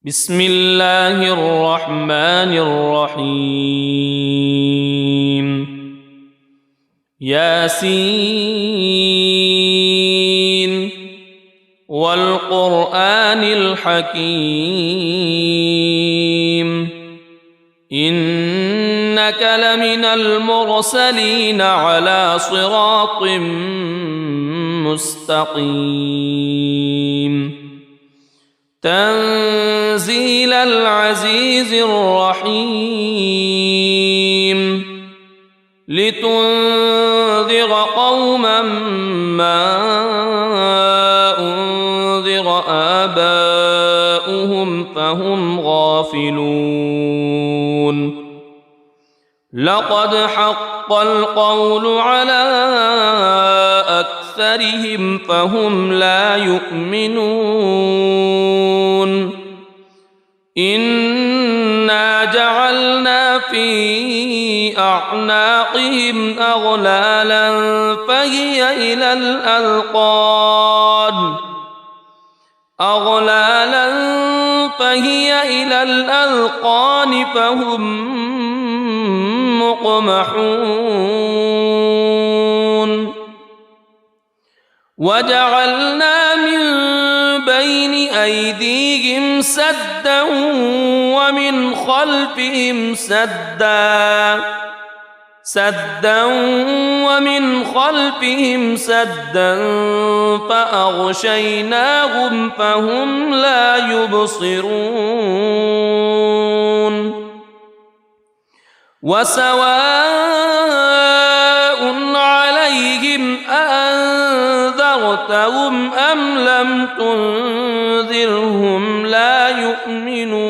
بسم الله الرحمن الرحيم ياسين والقرآن الحكيم إنك لمن المرسلين على صراط مستقيم تنزيل العزيز الرحيم لتنذر قوما ما أنذر آباؤهم فهم غافلون لقد حق القول على أكثرهم فهم لا يؤمنون إنا جعلنا في أعناقهم أغلالا فهي إلى الأذقان فهم مقمحون وجعلنا من بين أيديهم سدا ومن خلفهم سدا فأغشيناهم فهم لا يبصرون وسواء عليهم أأنذرتهم أم لم تنذرهم لا يؤمنون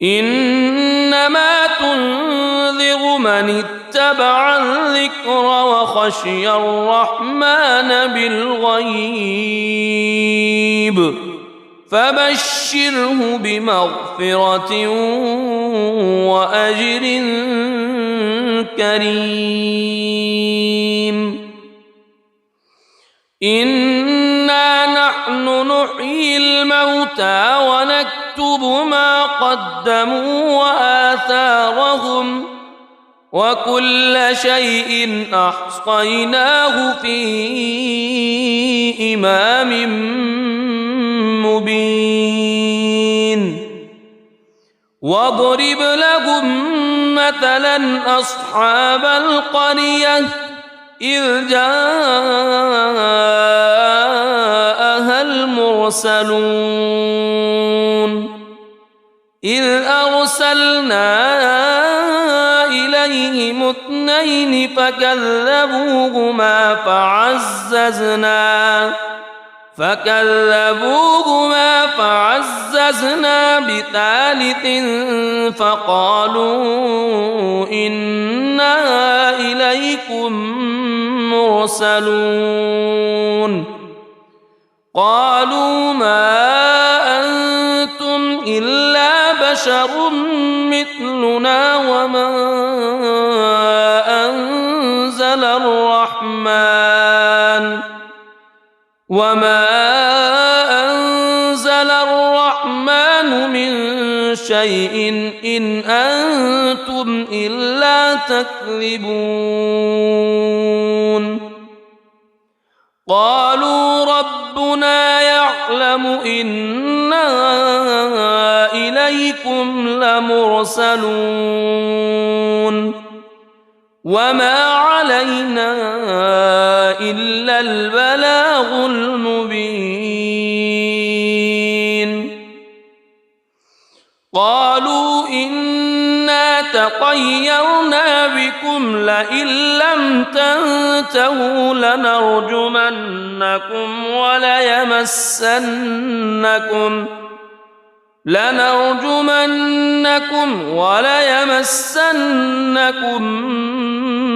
إنما تنذر من اتبع الذكر وخشي الرحمن بالغيب فبشره بمغفرة وأجر كريم إنا نحن نحيي الموتى ونكتب ما قدموا وآثارهم وكل شيء أحصيناه في إمام مبين واضرب لهم مثلا أصحاب القرية إذ جاءها المرسلون إذ أرسلنا إليهم اثنين فكذبوهما فعززنا بثالث فقالوا إنا إليكم مرسلون قالوا ما أنتم إلا بشر مثلنا وما أنزل الرحمن من شيء إن أنتم إلا تكذبون قالوا ربنا يعلم إنا إليكم لمرسلون وما علينا إلا البلاغ المبين قالوا إنا تطيرنا بكم لئن لم تنتهوا لنرجمنكم وليمسنكم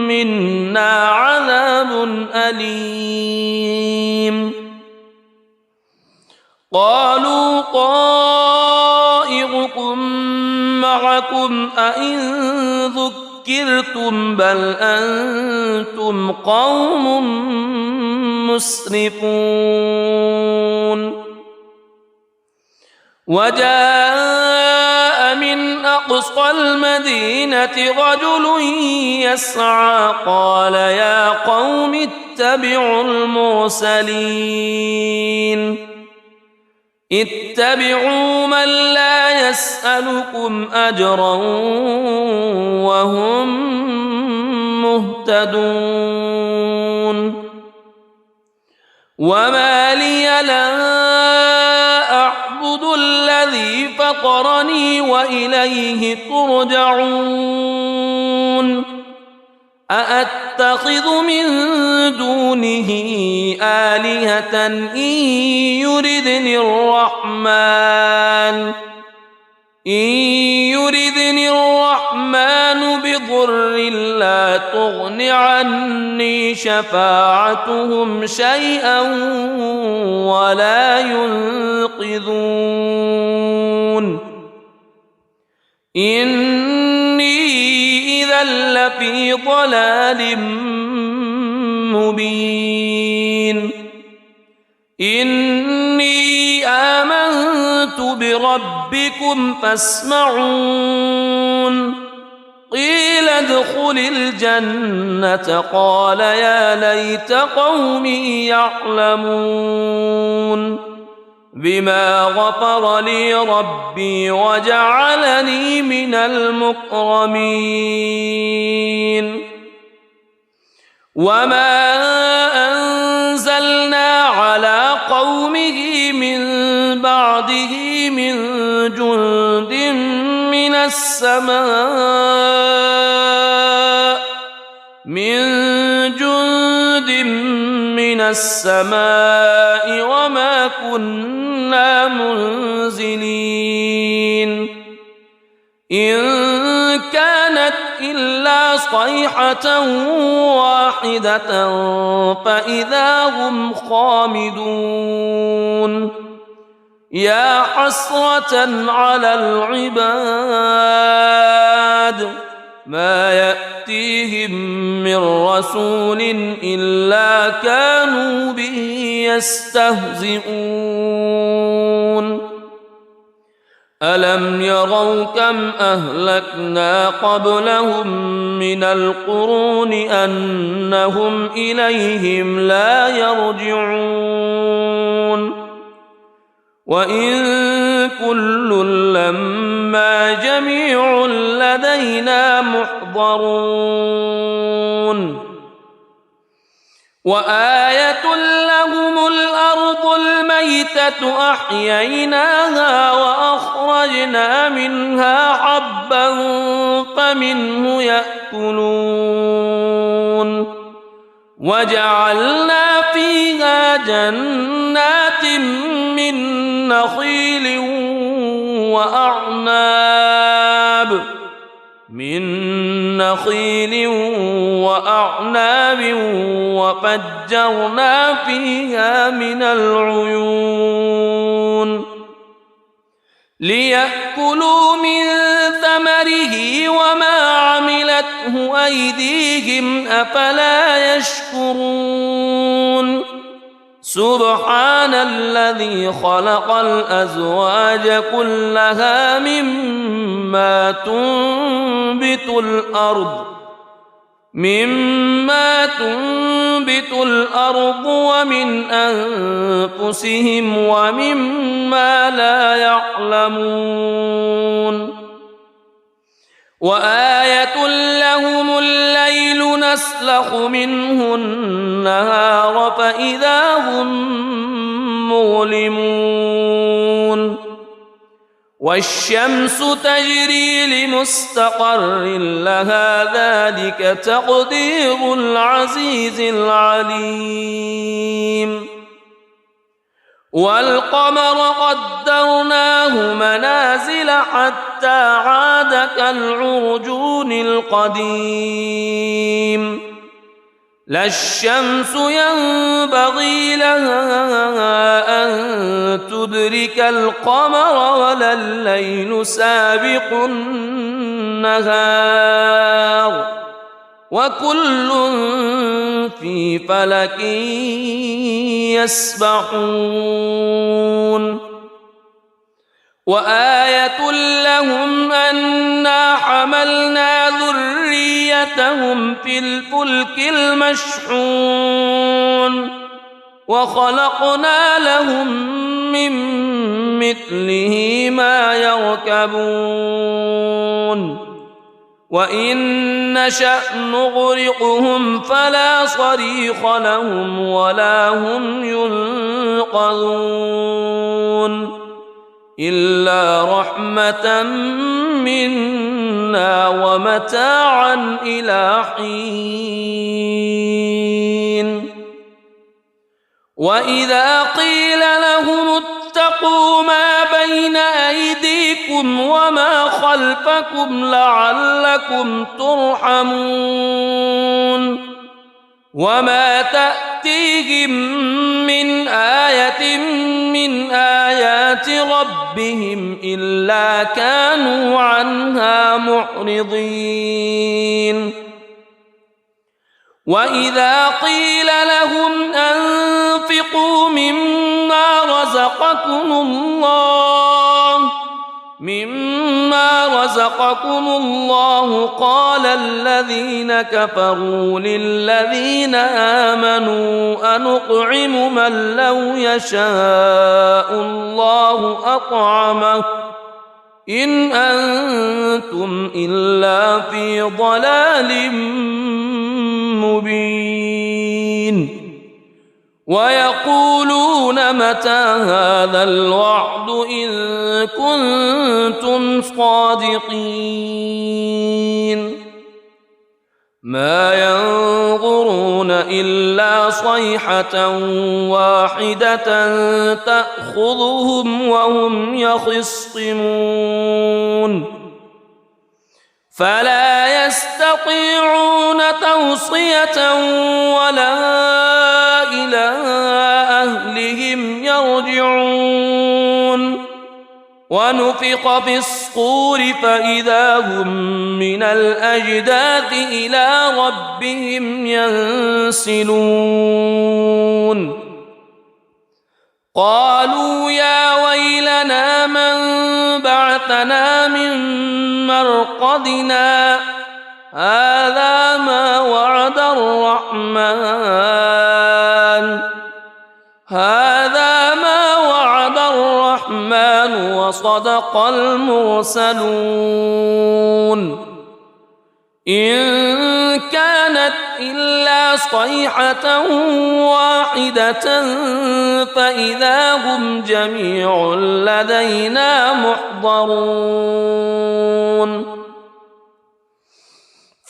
منا عذاب أليم قالوا طائركم معكم أئن ذكرتم بل أنتم قوم مسرفون وجاء من أقصى المدينة رجل يسعى قال يا قوم اتبعوا المرسلين اتبعوا من لا يسألكم أجرا وهم مهتدون وما لي لا أعبد الذي فطرني وإليه ترجعون أأتخذ من دونه آلهة إن يردني الرحمن بضر لا تغن عني شفاعتهم شيئا ولا ينقذون إني إذا لفي ضلال مبين إني آمنت بربكم فاسمعون قيل ادخل الجنة قال يا ليت قومي يعلمون بما غفر لي ربي وجعلني من المكرمين وما أنزلنا على قومه من بعده من جند من السماء وما كنا منزلين إن كانت إلا صيحة واحدة فإذا هم خامدون يا حسرة على العباد ما يأتيهم من رسول إلا كانوا به يستهزئون ألم يروا كم أهلكنا قبلهم من القرون أنهم إليهم لا يرجعون وإن كل لما جميع لدينا محضرون وآية لهم الأرض الميتة أحييناها وأخرجنا منها حبا فمنه يأكلون وجعلنا فيها جنات من نخيل وأعناب وفجرنا فيها من العيون ليأكلوا من ثمره وما عملته أيديهم أفلا يشكرون سبحان الذي خلق الأزواج كلها مما تنبت الأرض ومن أنفسهم ومما لا يعلمون وآية لهم الليل نسلخ منه النهار فإذا هم مظلمون والشمس تجري لمستقر لها ذلك تقدير العزيز العليم والقمر قدرناه منازل حتى عاد كالعرجون القديم لا الشمس ينبغي لها أن تدرك القمر ولا الليل سابق النهار وكل في فلك يسبحون وآية لهم أنا حملنا ذريتهم في الفلك المشحون وخلقنا لهم من مثله ما يركبون وإن نشأ نغرقهم فلا صريخ لهم ولا هم ينقذون إلا رحمة منا ومتاعا إلى حين وإذا قيل لهم اتقوا ما بين أيديكم وما خلفكم لعلكم ترحمون وما تأتيهم من آية من آيات ربهم إلا كانوا عنها معرضين وإذا قيل لهم أنفقوا مما رزقكم الله قال الذين كفروا للذين آمنوا أنطعم من لو يشاء الله أطعمه إن أنتم إلا في ضلال مبين ويقولون متى هذا الوعد إن كنتم صادقين ما ينظرون إلا صيحة واحدة تأخذهم وهم يخصمون فلا يستطيعون توصية ولا إلى أهلهم يرجعون ونفخ في الصور فإذا هم من الأجداث إلى ربهم ينسلون قالوا يا ويلنا من بعثنا من مرقدنا هذا ما وعد الرحمن وصدق المرسلون إن كانت إلا صيحة واحدة فإذا هم جميع لدينا محضرون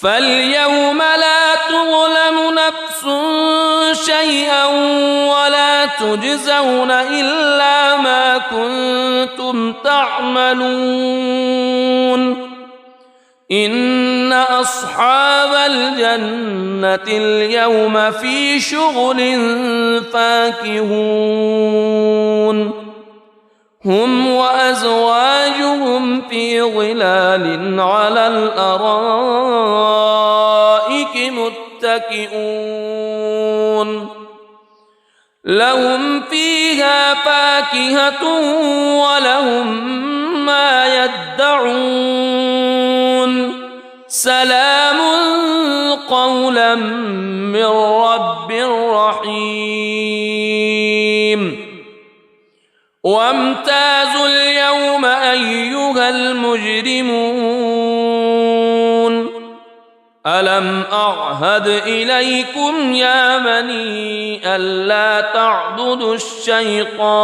فاليوم لا تظلم نفس شيئا ولا تجزون إلا ما كنتم تعملون إن أصحاب الجنة اليوم في شغل فاكهون هم وأزواجهم في ظلال على الأرائك متكئون لهم فيها فاكهة ولهم ما يدعون سلام قولا من رب رحيم وامتازوا اليوم أيها المجرمون ألم أعهد إليكم يا بني ألا تعبدوا الشيطان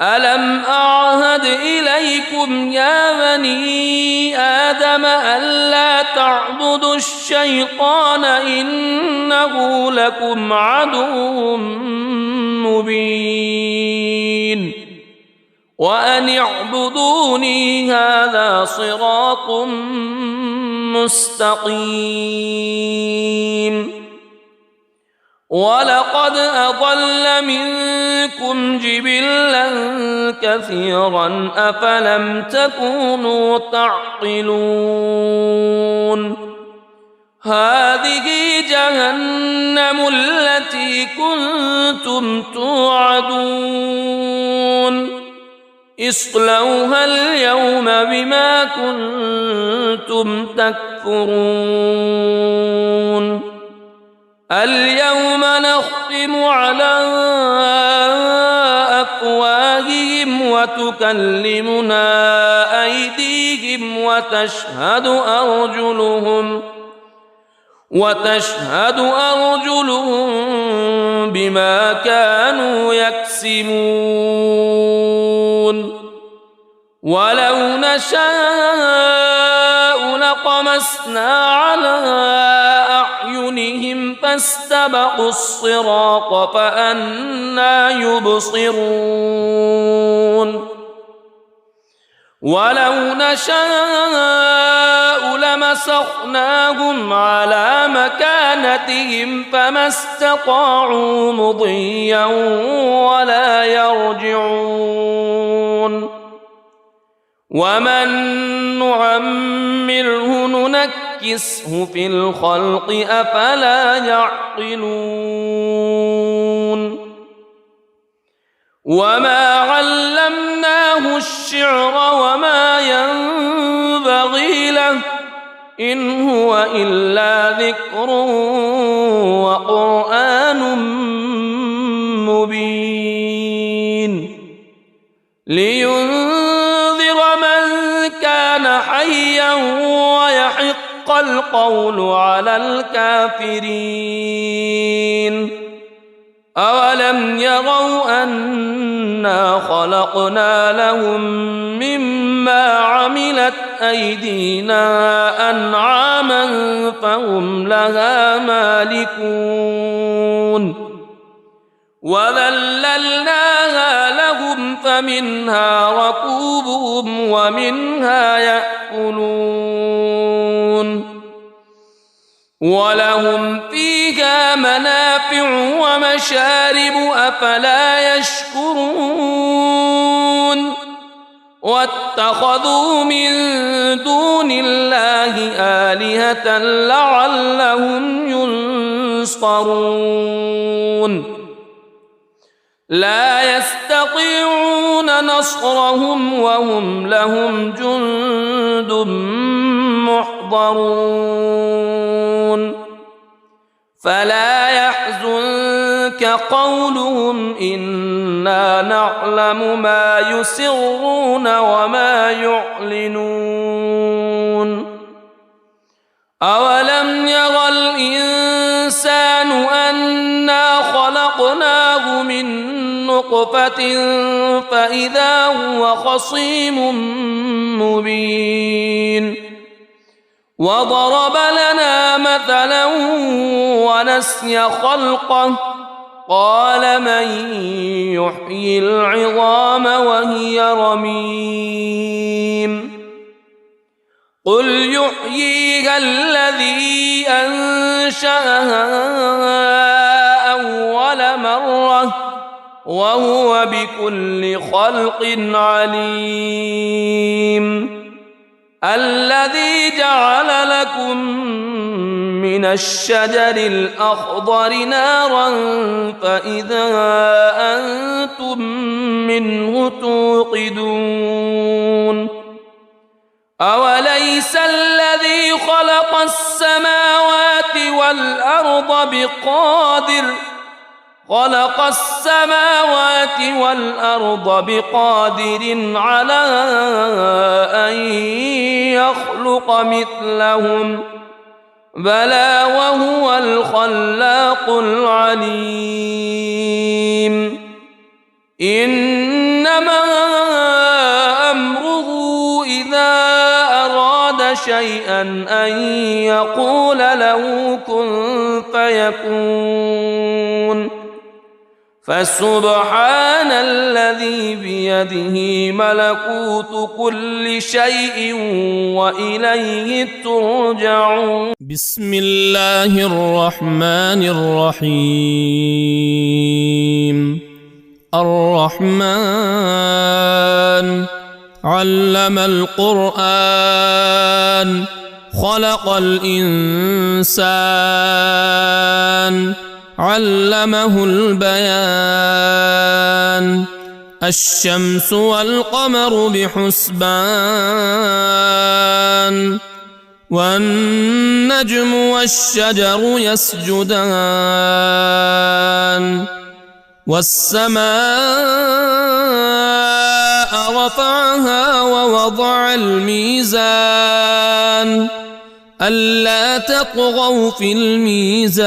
ألم أعهد إليكم يا بني آدم ألا تعبدوا الشيطان إنه لكم عدو مبين وأن اعبدوني هذا صراط مستقيم ولقد أضل منكم جبلا كثيرا أفلم تكونوا تعقلون هذه جهنم التي كنتم توعدون اصلوها اليوم بما كنتم تكفرون اليوم نختم على أفواههم وتكلمنا أيديهم وتشهد أرجلهم بما كانوا يكسبون ولو نشاء لطمسنا على أعينهم فاستبقوا الصراط فأنى يبصرون ولو نشاء لمسخناهم على مكانتهم فما استطاعوا مضيا ولا يرجعون ومن نعمره ننكسه في الخلق أفلا يعقلون وما علمناه الشعر وما ينبغي له إن هو إلا ذكر وقرآن مبين لينذر من كان حيا ويحق القول على الكافرين أولم يروا أنا خلقنا لهم مما عملت أيدينا أنعاما فهم لها مالكون وذللناها لهم فمنها ركوبهم ومنها يأكلون ولهم فيها منافع ومشارب أفلا يشكرون واتخذوا من دون الله آلهة لعلهم ينصرون لا يستطيعون نصرهم وهم لهم جند محضرون فلا يحزنك قولهم إنا نعلم ما يسرون وما يعلنون أولم ير الإنسان أنا خلقناه من نطفة فإذا هو خصيم مبين وضرب لنا مثلا ونسي خلقه قال من يحيي العظام وهي رميم قل يحييها الذي أنشأها أول مرة وهو بكل خلق عليم الذي جعل لكم من الشجر الأخضر نارا فإذا أنتم منه توقدون أوليس الذي خلق السماوات والأرض بقادر على أن يخلق مثلهم بلى وهو الخلاق العليم إنما أمره إذا أراد شيئا أن يقول له كن فيكون فسبحان الذي بيده ملكوت كل شيء وإليه ترجعون بسم الله الرحمن الرحيم الرحمن علم القرآن خلق الإنسان علمه البيان الشمس والقمر بحسبان والنجم والشجر يسجدان والسماء رفعها ووضع الميزان ألا تطغوا في الميزان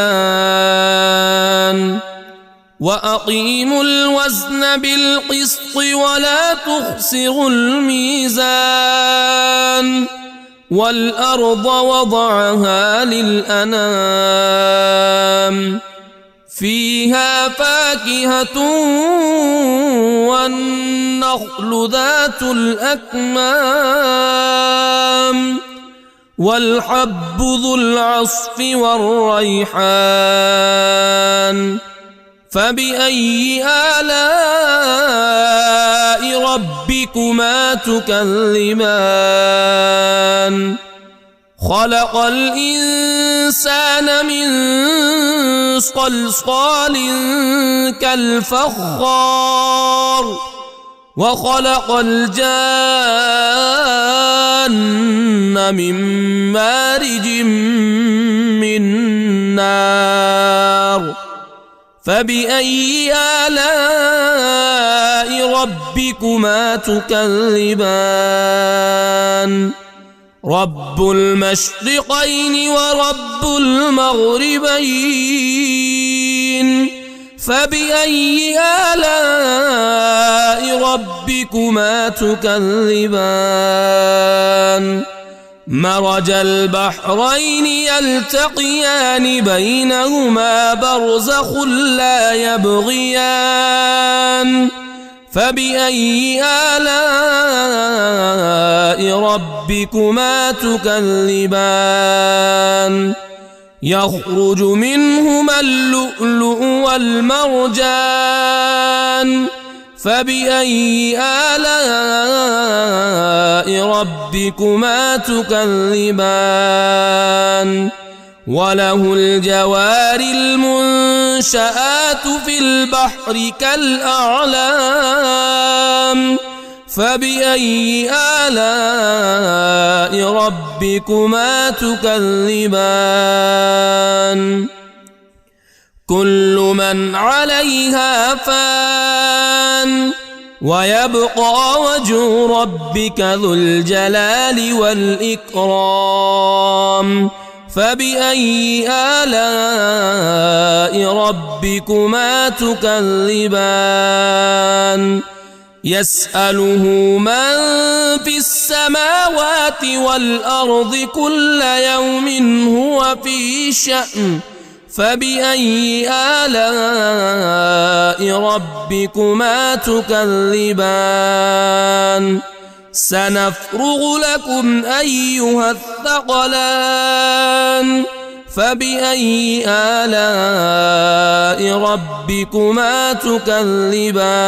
وأقيموا الوزن بالقسط ولا تخسروا الميزان والأرض وضعها للأنام فيها فاكهة والنخل ذات الأكمام والحب ذو العصف والريحان فبأي آلاء ربكما تكذبان خلق الإنسان من صلصال كالفخار وخلق الجان من مارج من نار فبأي آلاء ربكما تكذبان رب المشرقين ورب المغربين فبأي آلاء ربكما تكذبان مرج البحرين يلتقيان بينهما برزخ لا يبغيان فبأي آلاء ربكما تكذبان يخرج منهما اللؤلؤ والمرجان فبأي آلاء ربكما تكذبان وله الجوار المنشآت في البحر كالأعلام فبأي آلاء ربكما تكذبان كل من عليها فان ويبقى وجه ربك ذو الجلال والإكرام فبأي آلاء ربكما تكذبان يسأله من في السماوات والأرض كل يوم هو في شأن فبأي آلاء ربكما تكذبان سنفرغ لكم أيها الثقلان فبأي آلاء ربكما تكذبان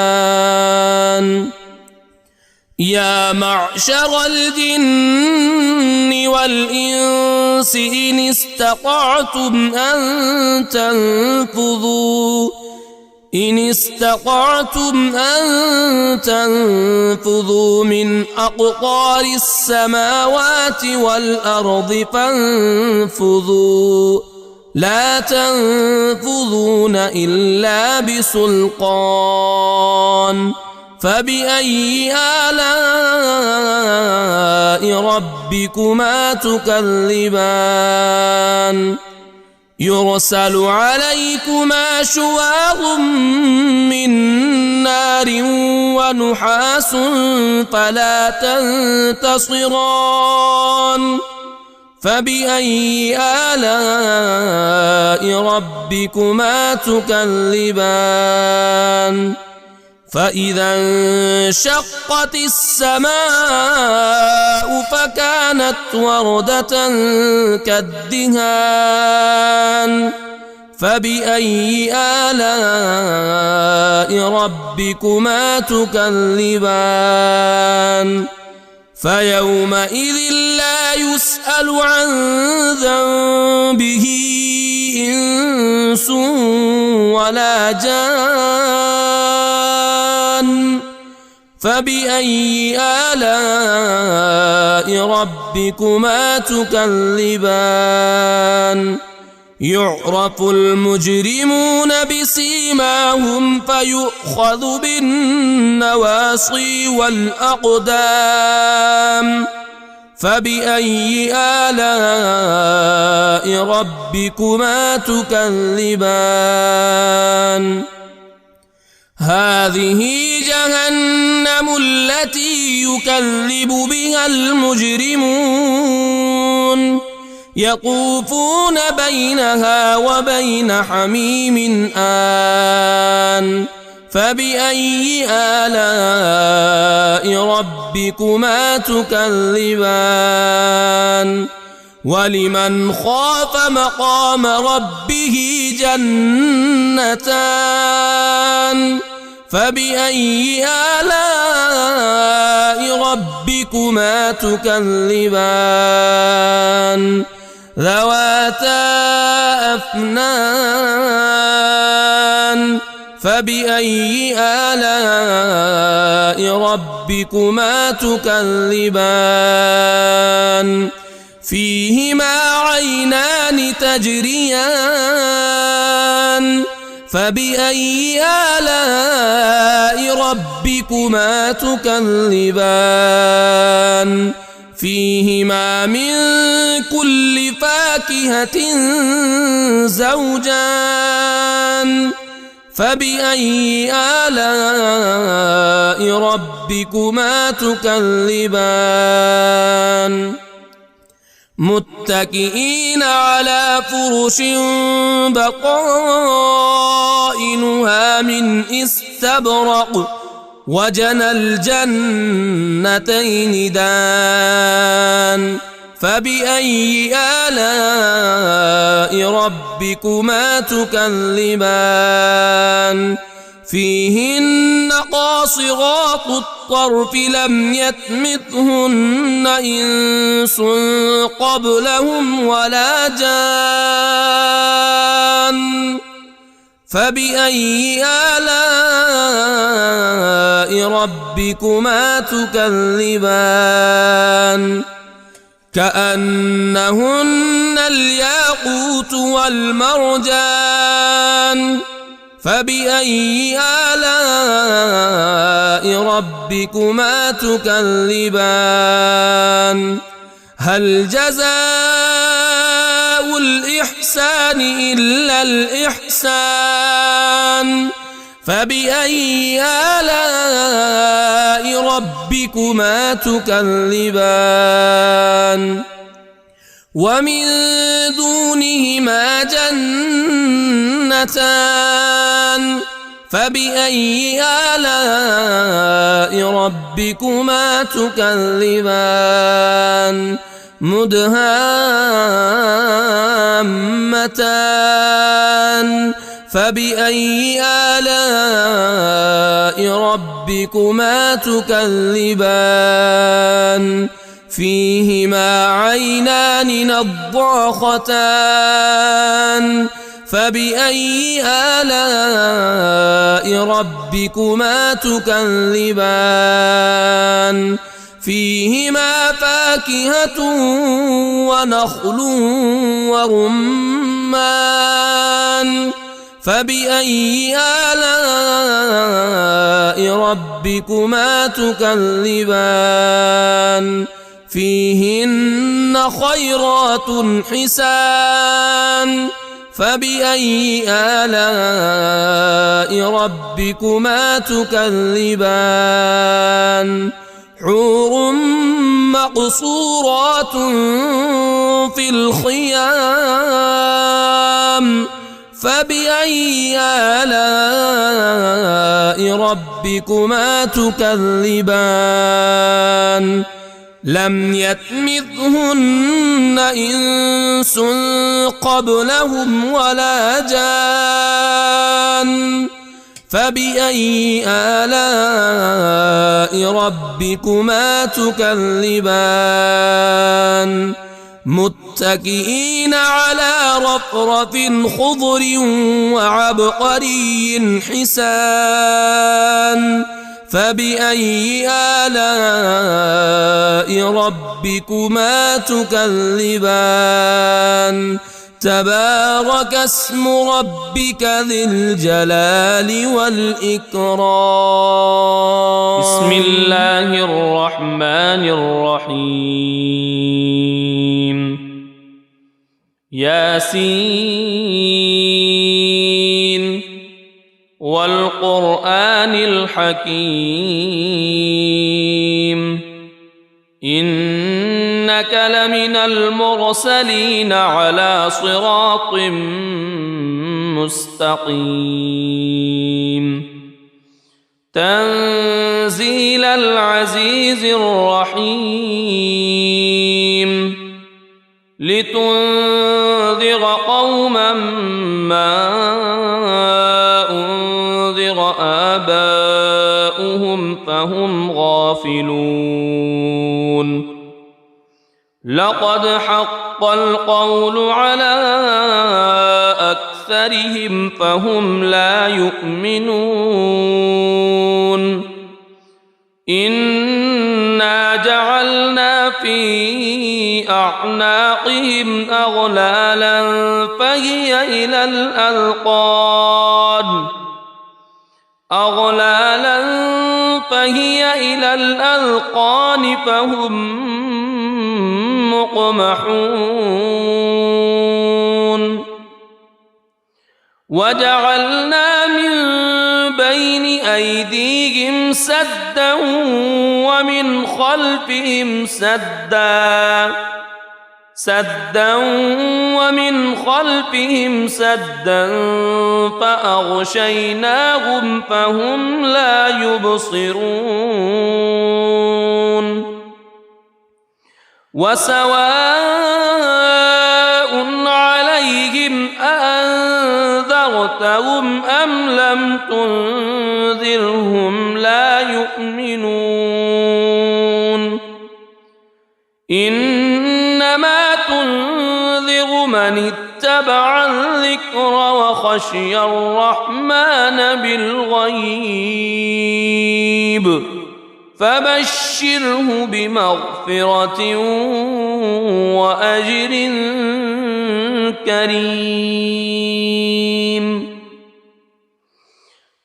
يا معشر الجن والإنس إن استطعتم أن تنفذوا من أقطار السماوات والأرض فانفذوا لا تنفذون إلا بسلطان فبأي آلاء ربكما تكذبان يرسل عليكما شواظ من نار ونحاس فلا تنتصران فبأي آلاء ربكما تكذبان فإذا انشقت السماء فكانت وردة كالدهان فبأي آلاء ربكما تكذبان فيومئذ لا يسأل عن ذنبه إنس ولا جان فبأي آلاء ربكما تكذبان يعرف المجرمون بسيماهم فيؤخذ بالنواصي والأقدام فبأي آلاء ربكما تكذبان هذه جهنم التي يكذب بها المجرمون يطوفون بينها وبين حميم آن فبأي آلاء ربكما تكذبان ولمن خاف مقام ربه جنتان فبأي آلاء ربكما تكذبان ذواتا أفنان فبأي آلاء ربكما تكذبان فيهما عينان تجريان فبأي آلاء ربكما تكذبان فيهما من كل فاكهة زوجان فبأي آلاء ربكما تكذبان متكئين على فرش بطائنها من استبرق وجنى الجنتين دان فبأي آلاء ربكما تكذبان فيهن قاصرات الطرف لم يطمثهن إنس قبلهم ولا جان فبأي آلاء ربكما تكذبان كأنهن الياقوت والمرجان فبأي آلاء ربكما تكذبان هل جزاء الإحسان إلا الإحسان فبأي آلاء ربكما تكذبان ومن دونهما جنتان فبأي آلاء ربكما تكذبان مدهامتان فبأي آلاء ربكما تكذبان فيهما عينان نضاختان فبأي آلاء ربكما تكذبان فيهما فاكهة ونخل ورمان فبأي آلاء ربكما تكذبان فيهن خيرات حسان فبأي آلاء ربكما تكذبان حور مقصورات في الخيام فبأي آلاء ربكما تكذبان لم يطمثهن إنس قبلهم ولا جان فبأي آلاء ربكما تكذبان متكئين على رفرف خضر وعبقري حسان فبأي آلاء ربكما تكذبان تبارك اسم ربك ذي الجلال والإكرام بسم الله الرحمن الرحيم ياسين والقرآن الحكيم إنك لمن المرسلين على صراط مستقيم تنزيل العزيز الرحيم لتنذر قوما ما أنذر آباؤهم فهم غافلون لقد حق القول على أكثرهم فهم لا يؤمنون إنا جعلنا في أعناقهم أغلالا فهي إلى الأذقان فهم مقمحون وجعلنا من بين أيديهم سدا ومن خلفهم سدا فأغشيناهم فهم لا يبصرون وسواء عليهم أأنذرتهم أم لم تنذرهم لا يؤمنون إنما تنذر من اتبع الذكر وخشي الرحمن بالغيب فبشره بمغفرة وأجر كريم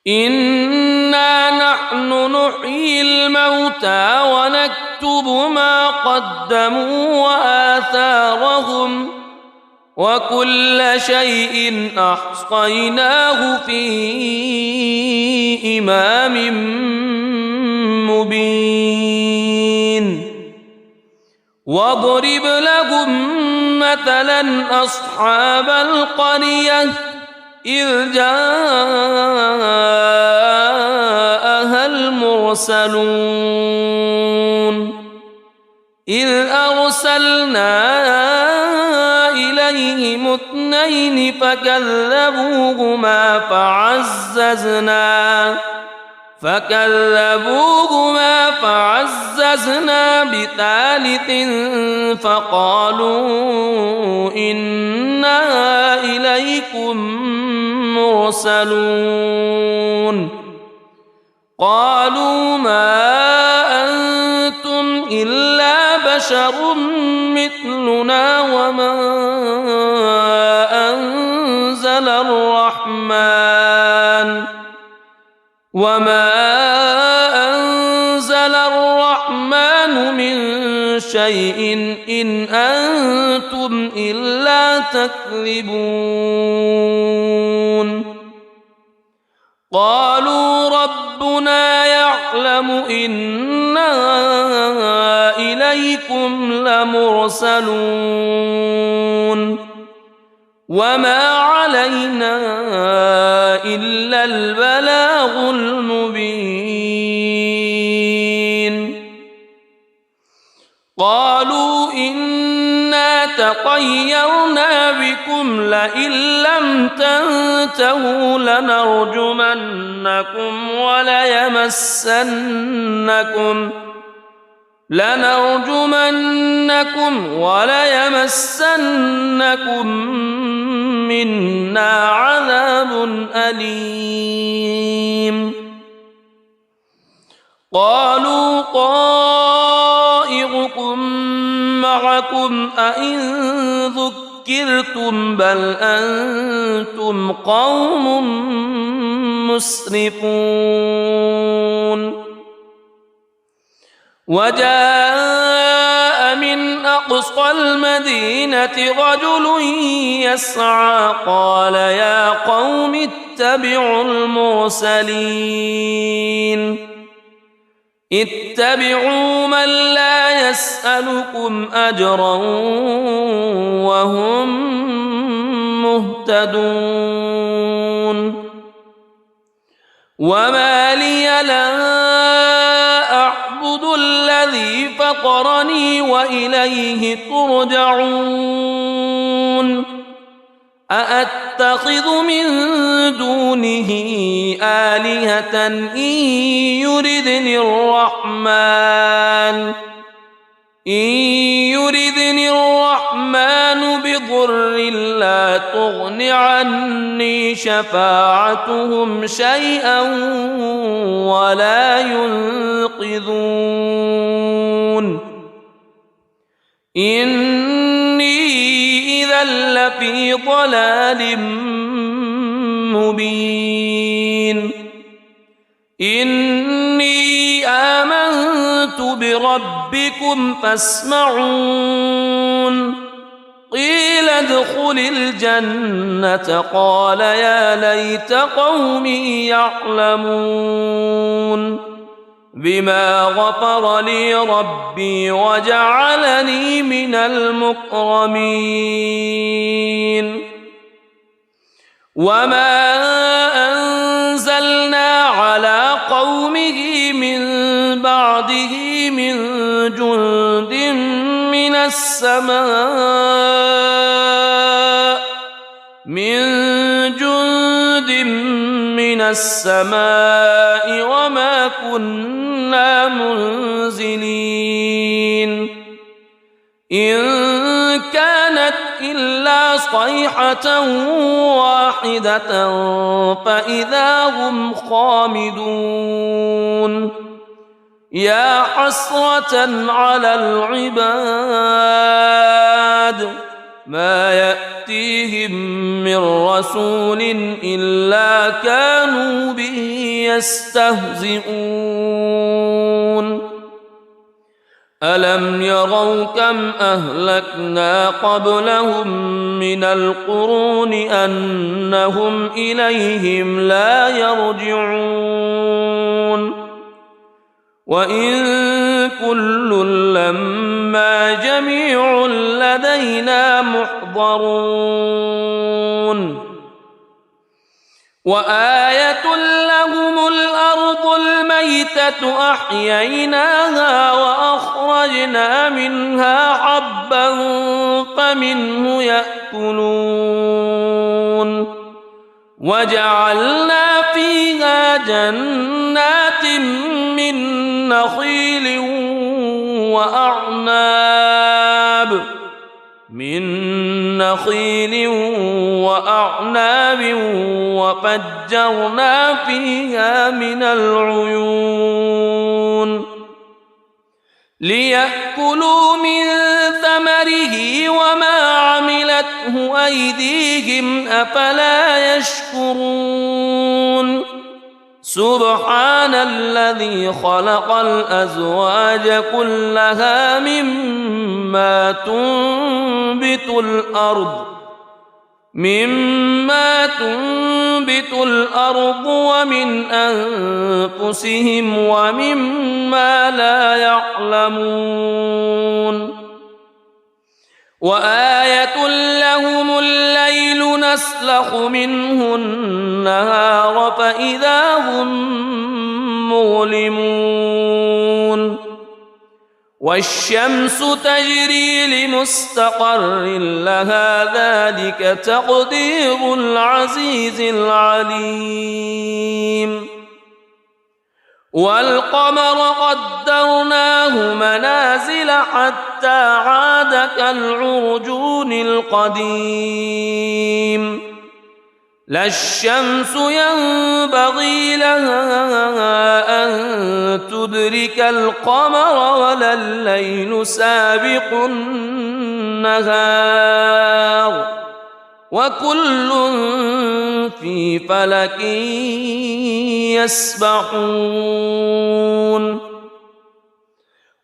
إنا نحن نحيي الموتى ونكتب ما قدموا وآثارهم وكل شيء أحصيناه في إمام مبين واضرب لهم مثلا أصحاب القرية إذ جاءها المرسلون إذ أرسلنا إليهم اثنين فكذبوهما فعززنا بثالث فقالوا إنا إليكم مرسلون قالوا ما أنتم إلا بشر مثلنا وما أنزل الرحمن من شيء إن أنتم إلا تكذبون قالوا ربنا يعلم إنا إليكم لمرسلون وما علينا إلا البلاغ المبين قالوا إنا تطيرنا بكم لئن لم تنتهوا لنرجمنكم وليمسنكم منا عذاب أليم قالوا طائركم معكم أئن ذكرتم بل أنتم قوم مسرفون وجاء من أقصى المدينة رجل يسعى قال يا قوم اتبعوا المرسلين اتبعوا من لا يسألكم أجرا وهم مهتدون وما لي لا أعبد الذي فطرني وإليه ترجعون أأتخذ من دونه آلهة إن يردني الرحمن بضر لا تغن عني شفاعتهم شيئا ولا ينقذون إني إذا لفي ضلال مبين إني آمنت بربكم فاسمعون قيل ادخل الجنة قال يا ليت قومي يعلمون بما غفر لي ربي وجعلني من المكرمين وما أنزلنا على قومه من بعده من جند من السماء وما كنا منزلين إن كانت إلا صيحة واحدة فإذا هم خامدون يا حسرة على العباد ما يأتيهم من رسول إلا كانوا به يستهزئون ألم يروا كم أهلكنا قبلهم من القرون أنهم إليهم لا يرجعون وإن كل لما جميع لدينا محضرون وآية لهم الأرض الميتة أحييناها وأخرجنا منها حبا فمنه يأكلون وجعلنا فيها جنات من نخيل وأعناب وفجرنا فيها من العيون ليأكلوا من ثمره وما عملته أيديهم أفلا يشكرون سبحان الذي خلق الأزواج كلها مما تنبت الأرض ومن أنفسهم ومما لا يعلمون وآية لهم الليل نسلخ منه النهار فإذا هم مظلمون والشمس تجري لمستقر لها ذلك تقدير العزيز العليم والقمر قدرناه منازل حتى عاد كالعرجون القديم لا الشمس ينبغي لها أن تدرك القمر ولا الليل سابق النهار وكل في فلك يسبحون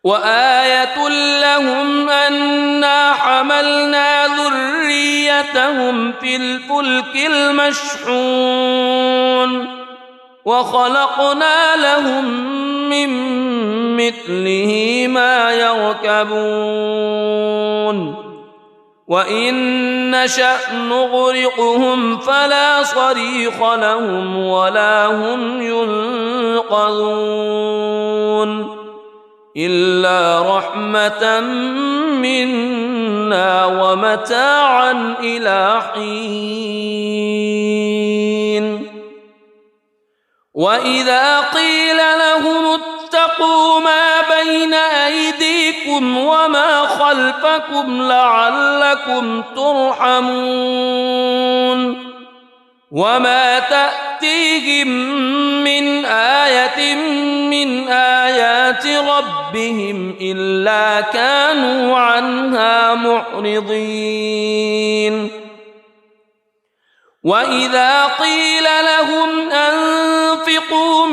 وآية لهم أنا حملنا ذريتهم في الفلك المشحون وخلقنا لهم من مثله ما يركبون وإن نشأ نغرقهم فلا صريخ لهم ولا هم ينقذون إلا رحمة منا ومتاعا إلى حين وإذا قيل لهم اتقوا ما بين أيديكم وما خلفكم لعلكم ترحمون وما تأتيهم من آية من آيات ربهم إلا كانوا عنها معرضين وإذا قيل لهم أنفقوا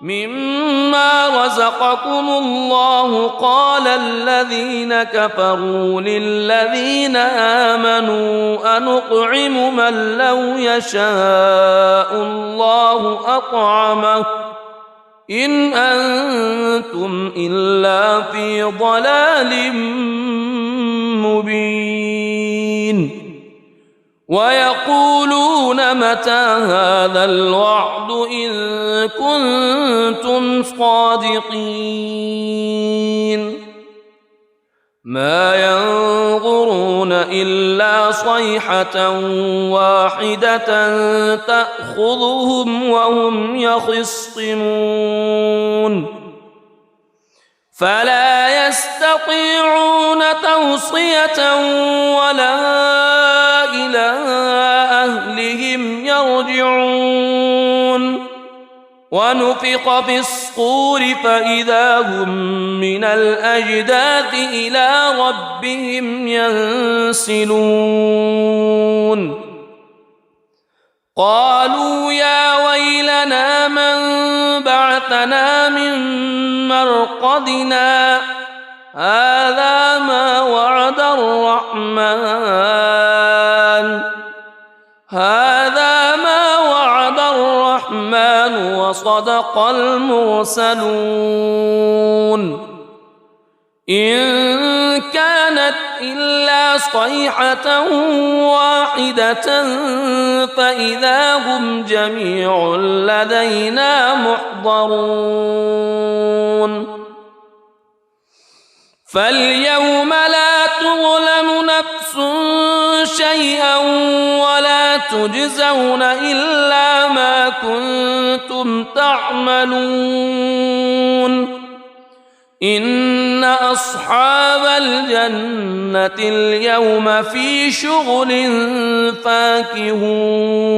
مما رزقكم الله قال الذين كفروا للذين آمنوا أنطعم من لو يشاء الله أطعمه إن أنتم إلا في ضلال مبين ويقولون متى هذا الوعد إن كنتم صادقين ما ينظرون إلا صيحة واحدة تأخذهم وهم يخصمون فلا يستطيعون توصية ولا إلى أهلهم يرجعون ونفخ في الصور فإذا هم من الأجداث إلى ربهم ينسلون قالوا يا ويلنا من بعثنا من مرقدنا هذا ما وعد الرحمن وصدق المرسلون إن كانت إلا صيحة واحدة فإذا هم جميع لدينا محضرون فاليوم لا تظلم نفس شيئا ولا تجزون إلا ما كنتم تعملون إن أصحاب الجنة اليوم في شغل فاكهون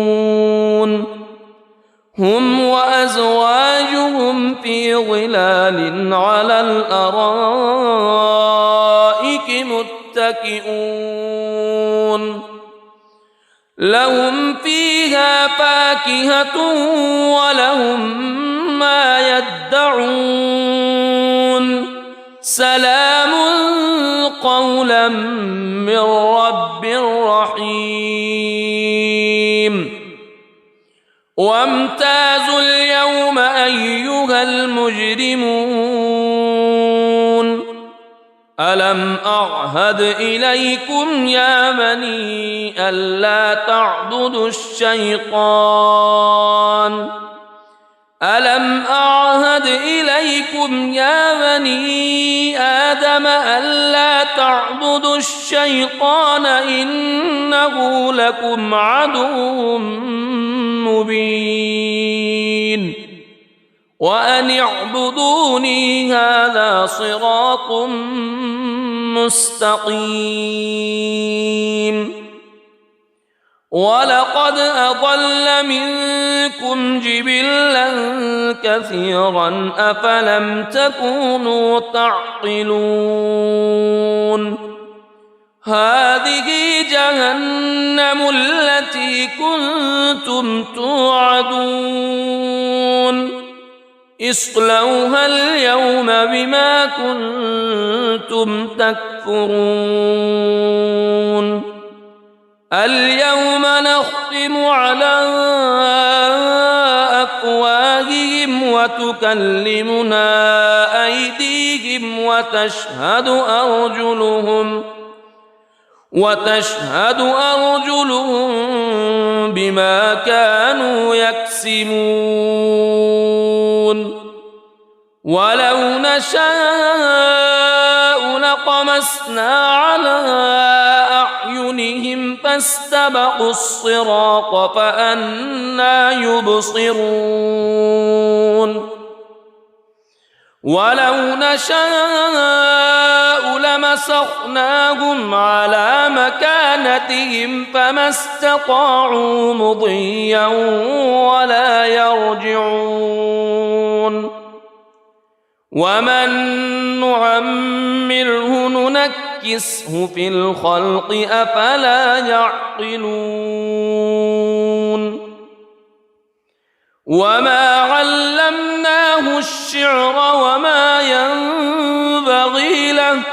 هم وأزواجهم في ظلال على الأرائك متكئون لهم فيها فاكهة ولهم ما يدعون سلام قولا من رب رحيم وامتازوا اليوم أيها المجرمون ألم أعهد إليكم يا بني ألا تعبدوا الشيطان ألم أعهد إليكم يا بني آدم ألا تعبدوا الشيطان إنه لكم عدو مبين وأن اعبدوني هذا صراط مستقيم ولقد أضل منكم جبلا كثيرا أفلم تكونوا تعقلون هذه جهنم التي كنتم توعدون اصلوها اليوم بما كنتم تكفرون اليوم نختم على أفواههم وتكلمنا أيديهم وتشهد أرجلهم بما كانوا يكسبون ولو نشاء لطمسنا على أعينهم فاستبقوا الصراط فأنى يبصرون ولو نشاء لمسخناهم على مكانتهم فما استطاعوا مضيا ولا يرجعون ومن نعمره ننكسه في الخلق أفلا يعقلون وما علمناه الشعر وما ينبغي له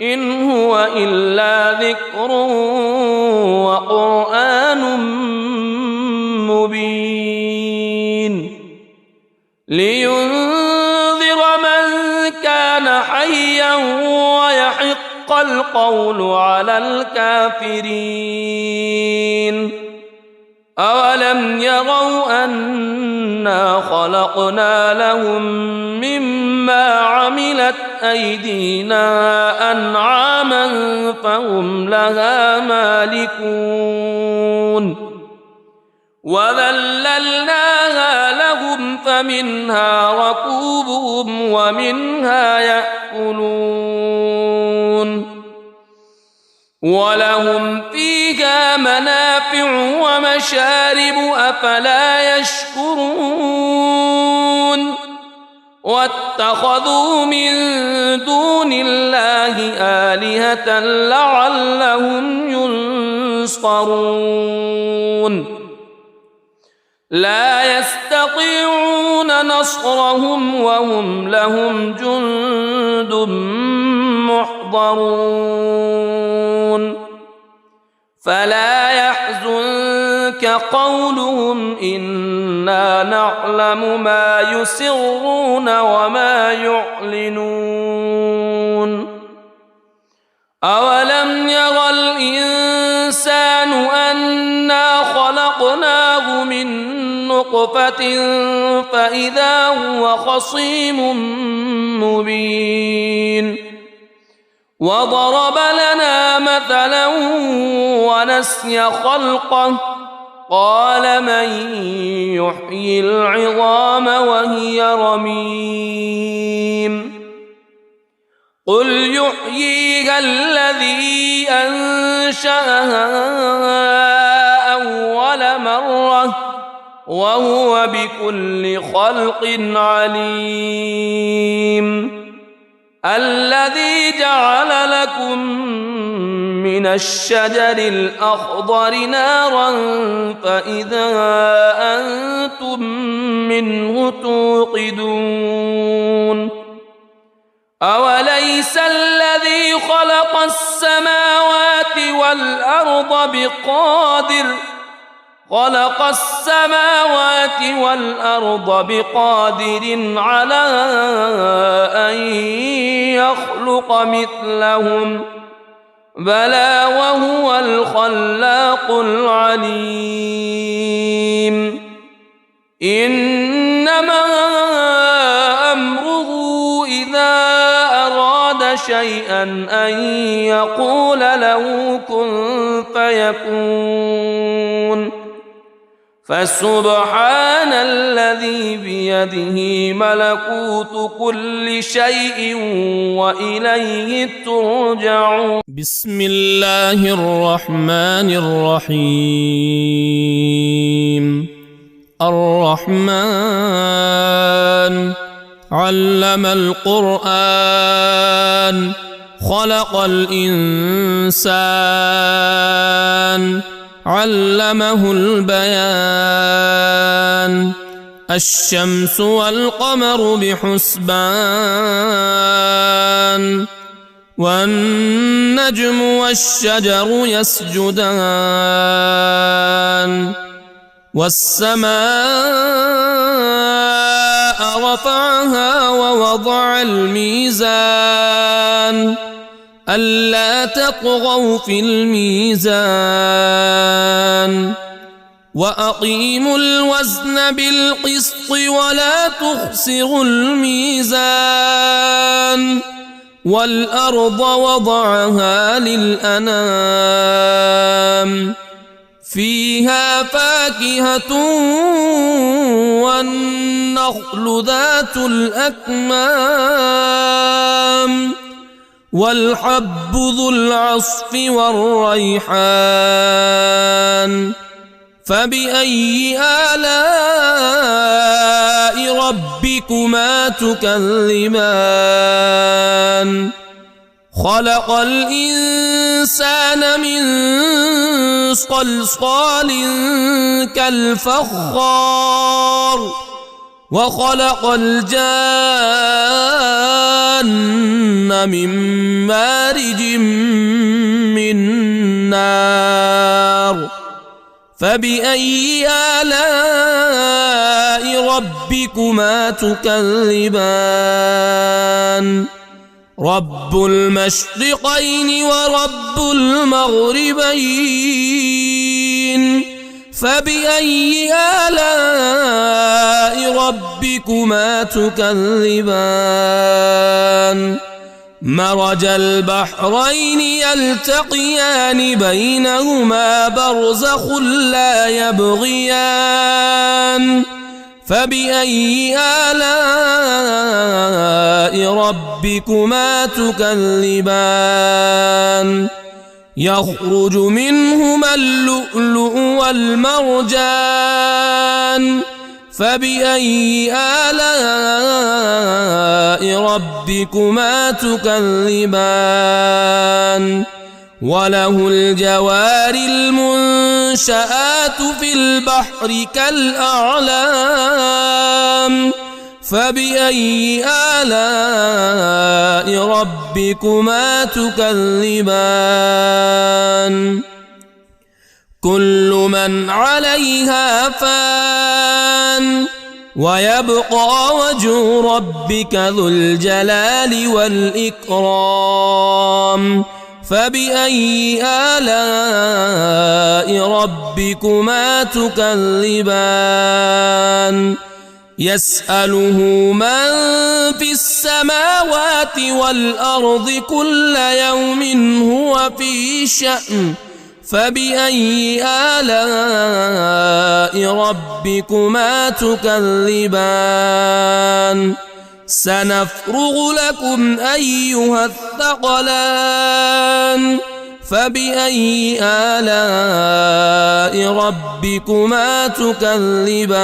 إن هو إلا ذكر وقرآن مبين لينذر من كان حيا ويحق القول على الكافرين أولم يروا أنا خلقنا لهم مما عملت أيدينا أنعاما فهم لها مالكون وذللناها لهم فمنها ركوبهم ومنها يأكلون ولهم فيها منافع ومشارب أفلا يشكرون واتخذوا من دون الله آلهة لعلهم ينصرون لا يستطيعون نصرهم وهم لهم جند محضرون فلا يحزنك قولهم إنا نعلم ما يسرون وما يعلنون أولم ير الإنسان أنا خلقناه من نطفة فإذا هو خصيم مبين وضرب لنا مثلا ونسي خلقه قال من يحيي العظام وهي رميم قل يحييها الذي أنشأها أول مرة وهو بكل خلق عليم الذي جعل لكم من الشجر الأخضر نارا فإذا أنتم منه توقدون أوليس الذي خلق السماوات والأرض بقادر على أن يخلق مثلهم بلى وهو الخلاق العليم إنما أمره إذا أراد شيئا أن يقول له كن فيكون فسبحان الذي بيده ملكوت كل شيء وإليه ترجعون. بسم الله الرحمن الرحيم. الرحمن علم القرآن خلق الإنسان علمه البيان. الشمس والقمر بحسبان والنجم والشجر يسجدان. والسماء رفعها ووضع الميزان ألا تطغوا في الميزان وأقيموا الوزن بالقسط ولا تخسروا الميزان. والأرض وضعها للأنام فيها فاكهة والنخل ذات الأكمام والحب ذو العصف والريحان. فبأي آلاء ربكما تكذبان؟ خلق الإنسان من صلصال كالفخار وخلق الجان من مارج من نار. فبأي آلاء ربكما تكذبان؟ رب المشرقين ورب المغربين. فبأي آلاء ربكما تكذبان؟ مرج البحرين يلتقيان بينهما برزخ لا يبغيان. فبأي آلاء ربكما تكذبان؟ يخرج منهما اللؤلؤ والمرجان. فبأي آلاء ربكما تكذبان؟ وله الجوار المنشآت في البحر كالأعلام. فبأي آلاء ربكما تكذبان؟ كل من عليها فان ويبقى وجه ربك ذو الجلال والإكرام. فبأي آلاء ربكما تكذبان؟ يسأله من في السماوات والأرض كل يوم هو في شأن. فبأي آلاء ربكما تكذبان؟ سنفرغ لكم أيها الثقلان. فبأي آلاء ربكما تكذبان؟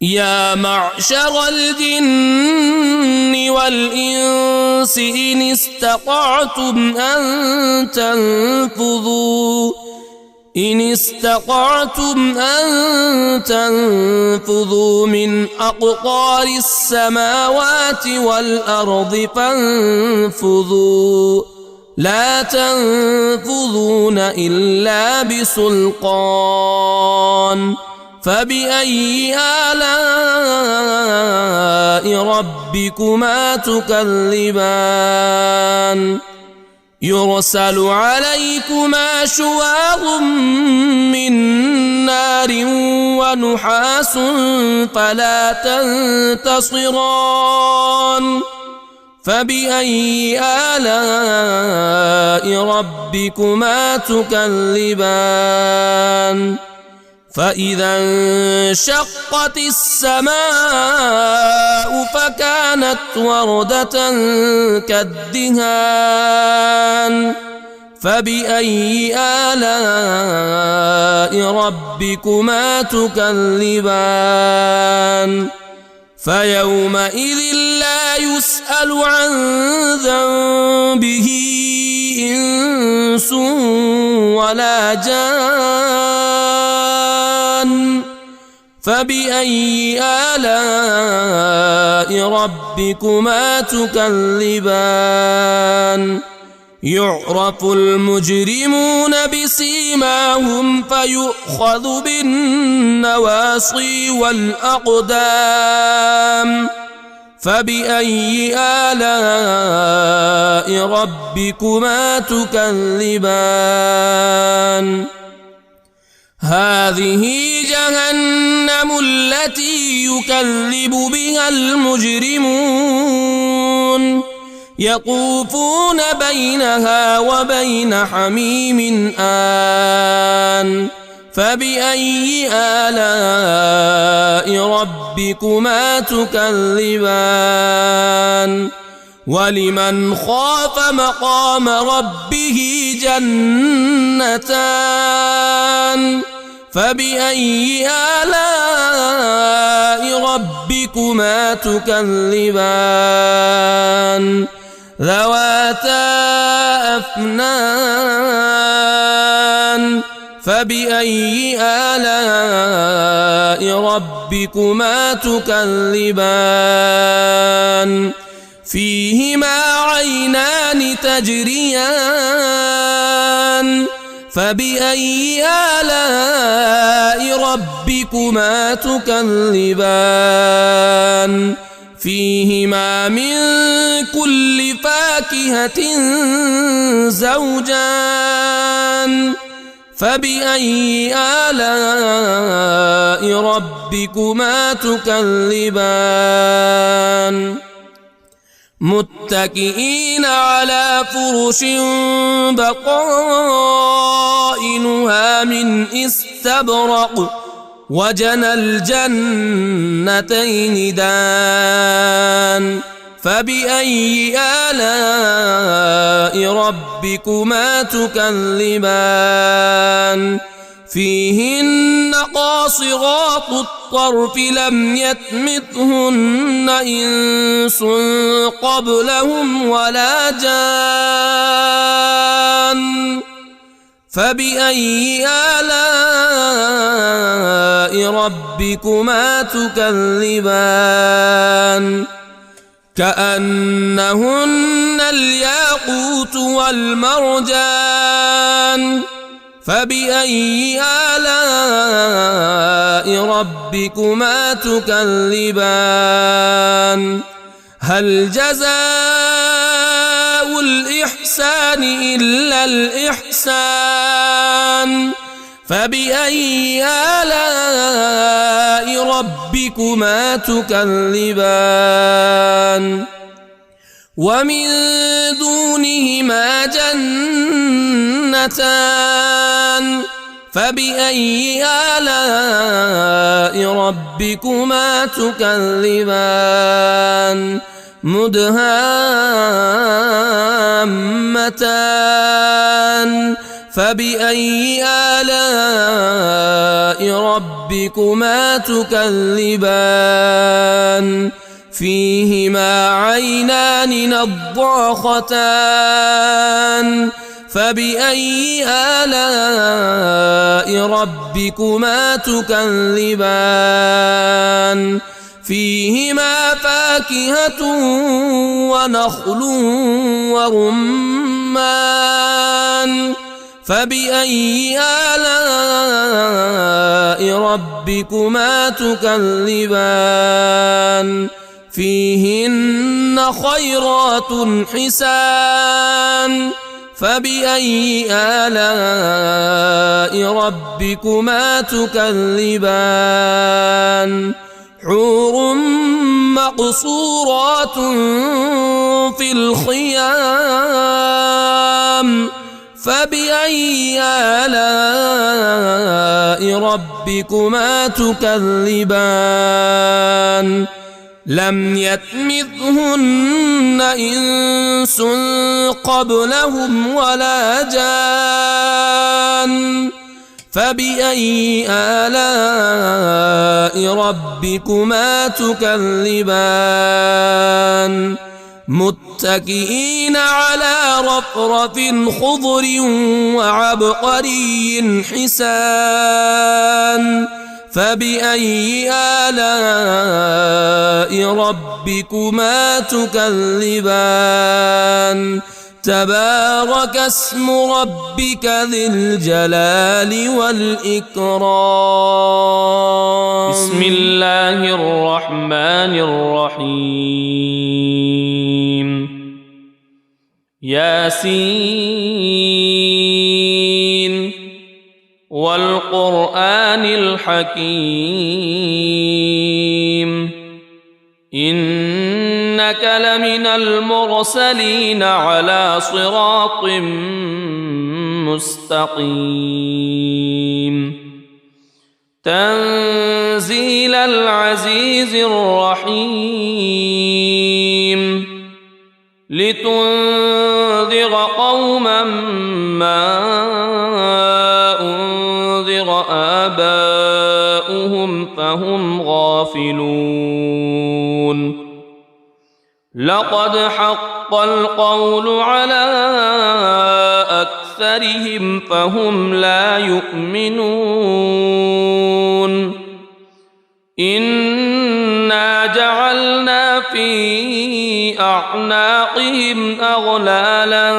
يا معشر الجن والإنس إن استطعتم أن تنفذوا من أقطار السماوات والأرض فانفذوا لا تنفذون إلا بسلطان. فبأي آلاء ربكما تكذبان؟ يرسل عليكما شواظ من نار ونحاس فلا تنتصران. فبأي آلاء ربكما تكذبان فإذا انشقت السماء فكانت وردة كالدهان فبأي آلاء ربكما تكذبان فيومئذ لا يسأل عن ذنبه إنس ولا جان فبأي آلاء ربكما تكذبان يعرف المجرمون بسيماهم فيؤخذ بالنواصي والأقدام فبأي آلاء ربكما تكذبان هذه جهنم التي يكذب بها المجرمون يطوفون بينها وبين حميم آن فبأي آلاء ربكما تكذبان ولمن خاف مقام ربه جنتان فبأي آلاء ربكما تكذبان ذواتا أفنان فبأي آلاء ربكما تكذبان فيهما عينان تجريان فبأي آلاء ربكما تكذبان فيهما من كل فاكهة زوجان فبأي آلاء ربكما تكذبان متكئين على فرش بطائنها من استبرق وجنى الجنتين دان فبأي آلاء ربكما تكذبان فيهن قاصرات الطرف لم يطمثهن إنس قبلهم ولا جان فبأي آلاء ربكما تكذبان كأنهن الياقوت والمرجان فبأي آلاء ربكما تكذبان هل جزاء الإحسان إلا الإحسان فبأي آلاء ربكما تكذبان ومن دونهما جنتان فبأي آلاء ربكما تكذبان مدهامتان فبأي آلاء ربكما تكذبان فيهما عينان نضاختان فبأي آلاء ربكما تكذبان فيهما فاكهة ونخل ورمان فبأي آلاء ربكما تكذبان فيهن خيرات حسان فبأي آلاء ربكما تكذبان حور مقصورات في الخيام فبأي آلاء ربكما تكذبان لم يطمثهن إنس قبلهم ولا جان فبأي آلاء ربكما تكذبان متكئين على رفرف خضر وعبقري حسان فبأي آلاء ربكما تكذبان تبارك اسم ربك ذي الجلال والإكرام بسم الله الرحمن الرحيم ياسين والقرآن الحكيم إنك لمن المرسلين على صراط مستقيم تنزيل العزيز الرحيم لتنذر قوما ما أنذر آباؤهم فهم غافلون لقد حق القول على أكثرهم فهم لا يؤمنون إنا جعلنا في أعناقهم أغلالا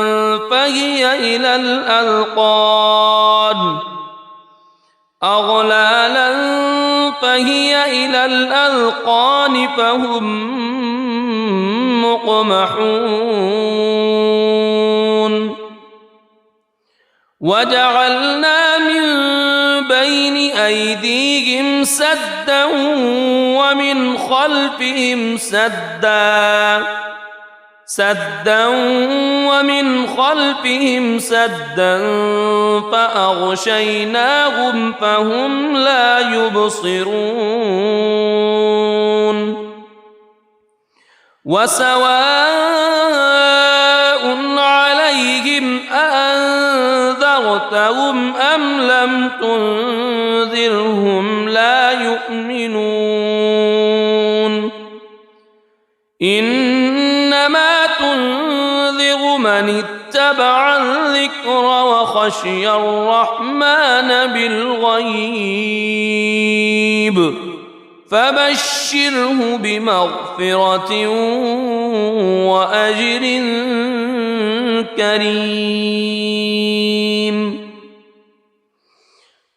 فهي إلى الأذقان فهم مقمحون وجعلنا من بين أيديهم سدا ومن خلفهم سدا فأغشيناهم فهم لا يبصرون وسواء عليهم أأنذرتهم أم لم تنذرهم لا يؤمنون إنما تنذر من اتبع الذكر وخشي الرحمن بالغيب فبشره بمغفرة وأجر كريم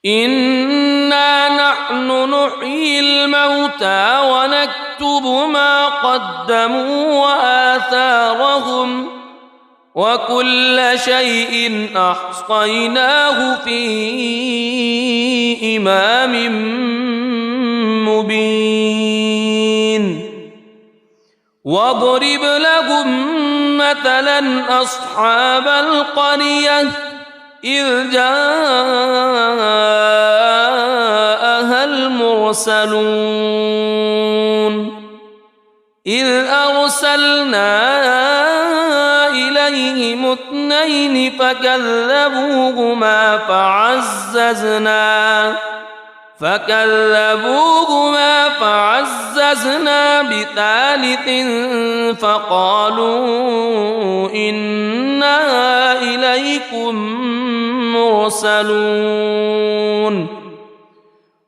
إنا نحن نحيي الموتى ونكتب ما قدموا وآثارهم وكل شيء أحصيناه في إمام مبين واضرب لهم مثلا أصحاب القرية إذ جاءها المرسلون إذ أرسلنا إليهم اثنين فكذبوهما فعززنا بثالث فقالوا إنا إليكم مرسلون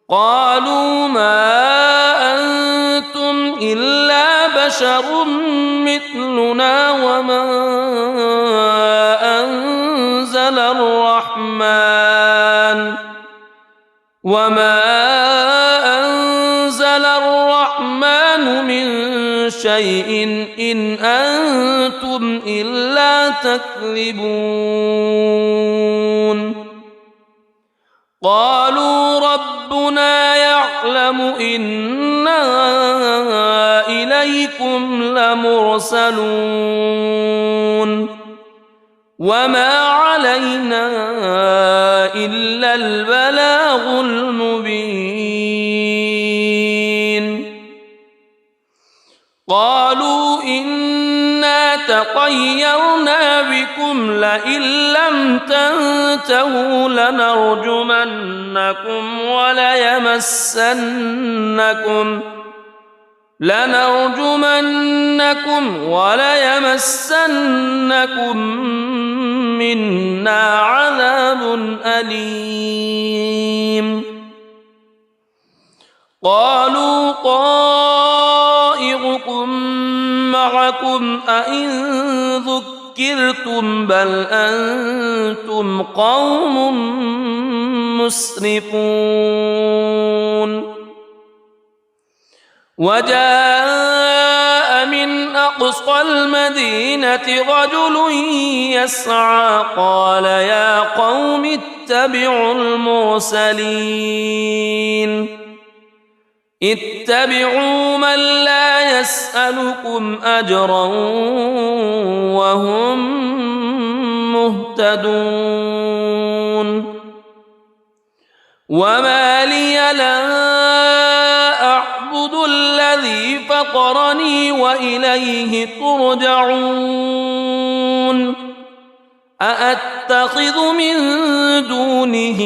قالوا ما أنتم إلا بشر مثلنا وما أنزل الرحمن من شيء إن أنتم إلا تكذبون قالوا ربنا يعلم يعلم إنا إليكم لمرسلون وما علينا إلا البلاغ المبين قالوا إنا تطيرنا بكم لئن لم تنتهوا لنرجمنكم وليمسنكم منا عذاب أليم قالوا طائركم معكم أئن ذكرتم بل أنتم قوم مسرفون وجاء من أقصى المدينة رجل يسعى قال يا قوم اتبعوا اتبعوا من لا يسألكم أجرا وهم مهتدون وما لي لا أعبد الذي فطرني وإليه ترجعون أأتخذ من دونه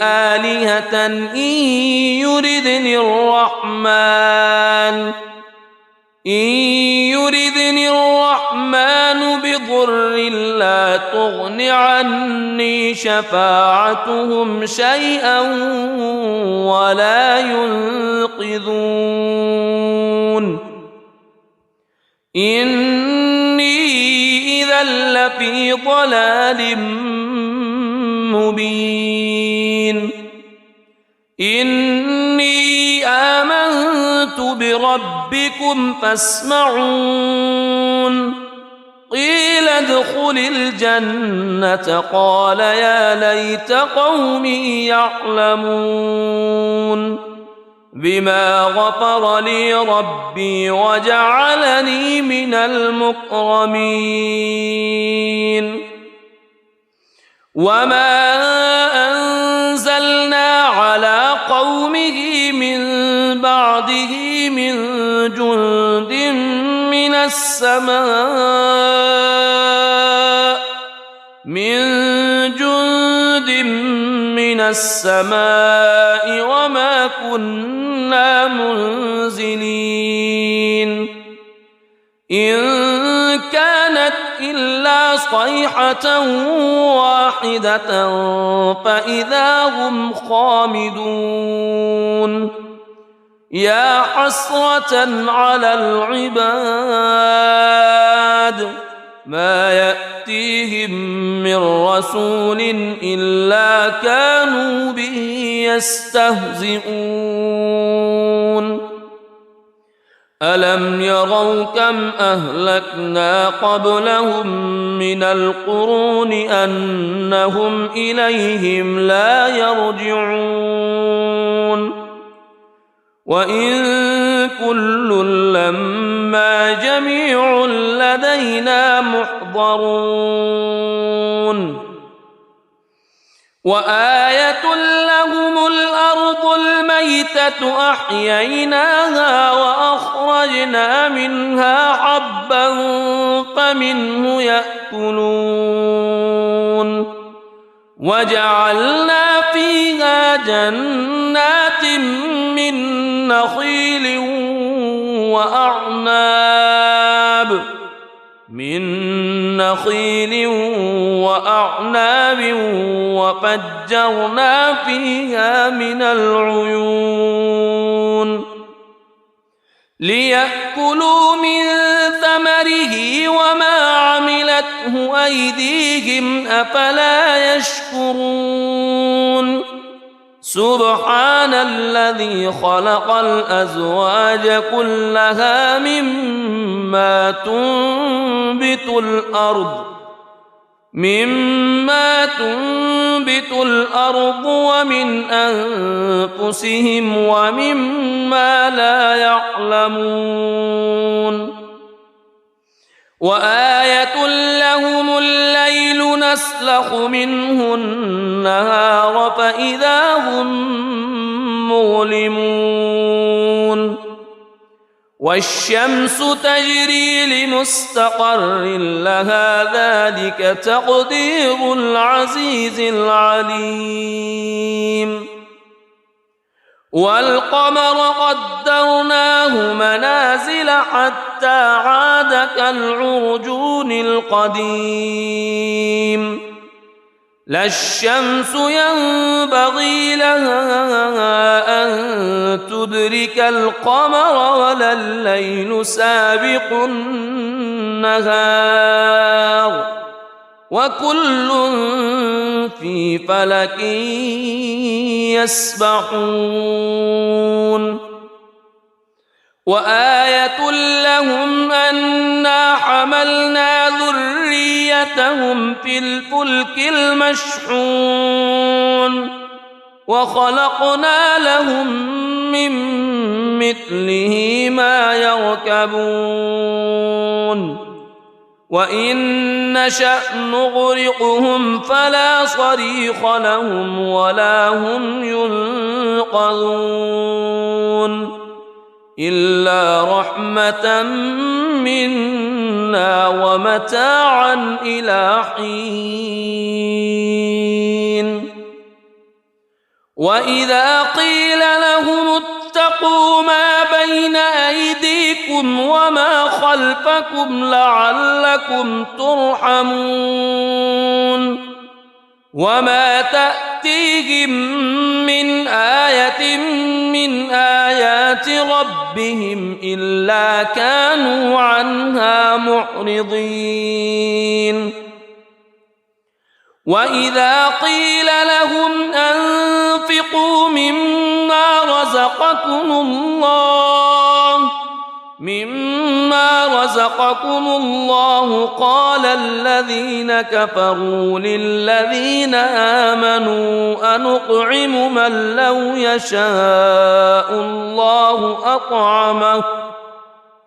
آلهة إن يردني الرحمن بضر لا تغن عني شفاعتهم شيئا ولا ينقذون إني إذا لفي ضلال مبين إني آمنت بربكم فاسمعون قيل ادخل الجنة قال يا ليت قومي يعلمون بما غفر لي ربي وجعلني من المكرمين وما أنزلنا على قومه من بعده من جند من السماء وما كنا منزلين إن كانت إلا صيحة واحدة فإذا هم خامدون يا حسرة على العباد ما يأتيهم من رسول إلا كانوا به يستهزئون ألم يروا كم أهلكنا قبلهم من القرون أنهم إليهم لا يرجعون وإن كل لما جميع لدينا محضرون وآية لهم الأرض الميتة أحييناها وأخرجنا منها حبا فمنه يأكلون وجعلنا فيها جنات من نخيل وأعناب وفجرنا فيها من العيون ليأكلوا من ثمره وما عملته أيديهم أفلا يشكرون سبحان الذي خلق الأزواج كلها مما تنبت الأرض مما تنبت الأرض ومن أنفسهم ومما لا يعلمون وآية لهم الليل نسلخ منه النهار فإذا هم مظلمون والشمس تجري لمستقر لها ذلك تقدير العزيز العليم والقمر قدرناه منازل حتى عاد كالعرجون القديم لا الشمس ينبغي لها أن تدرك القمر ولا الليل سابق النهار وكل في فلك يسبحون وآية لهم أنا حملنا ذريتهم في الفلك المشحون وخلقنا لهم من مثله ما يركبون وإن نشأ نغرقهم فلا صريخ لهم ولا هم ينقذون إلا رحمة منا ومتاعا إلى حين وإذا قيل لهم اتقوا ما بين أيديكم وما خلفكم لعلكم ترحمون وما تأتيهم من آية من آيات ربهم إلا كانوا عنها معرضين وإذا قيل لهم أنفقوا مما رزقكم الله قال الذين كفروا للذين آمنوا أنطعم من لو يشاء الله أطعمه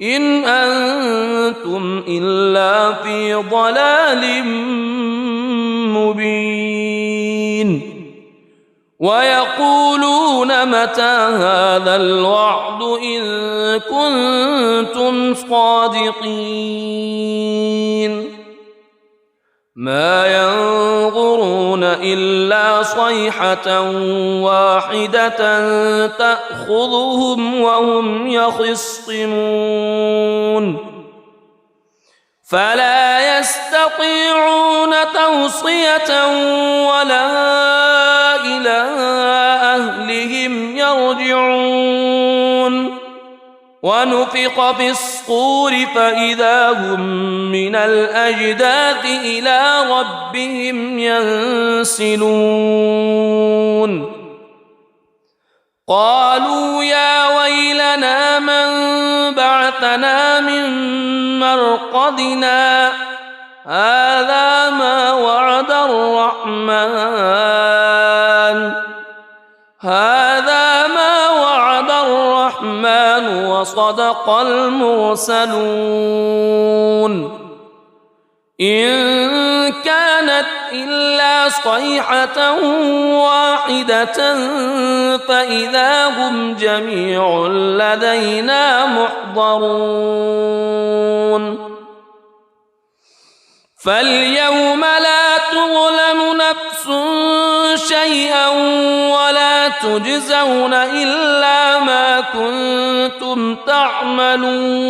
إن أنتم إلا في ضلال مبين ويقولون متى هذا الوعد إن كنتم صادقين ما ينظرون إلا صيحة واحدة تأخذهم وهم يخصمون فلا يستطيعون توصية ولا إلى أهلهم يرجعون ونفخ في الصور فإذا هم من الأجداث إلى ربهم ينسلون قالوا يا ويلنا من بعثنا من مرقدنا هذا ما وعد الرحمن وصدق المرسلون إن كانت إلا صيحة واحدة فإذا هم جميع لدينا محضرون فاليوم لا تظلم نفس شيئا ولا تجزون إلا ما كنتم تعملون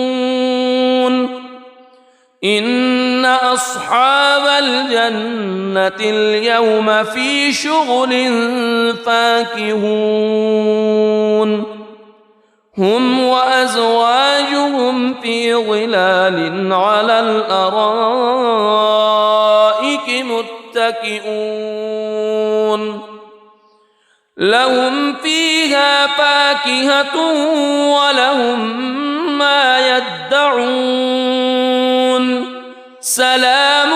إن أصحاب الجنة اليوم في شغل فاكهون هم وأزواجهم في ظلال على الأرائك متكئون لهم فيها فاكهة ولهم ما يدعون سلام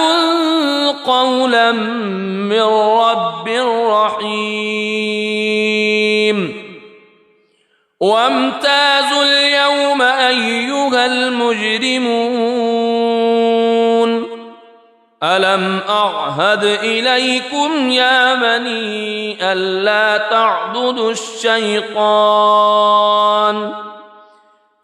قولا من رب رحيم وامتازوا اليوم أيها المجرمون ألم أعهد إليكم يا بني ألا تعبدوا الشيطان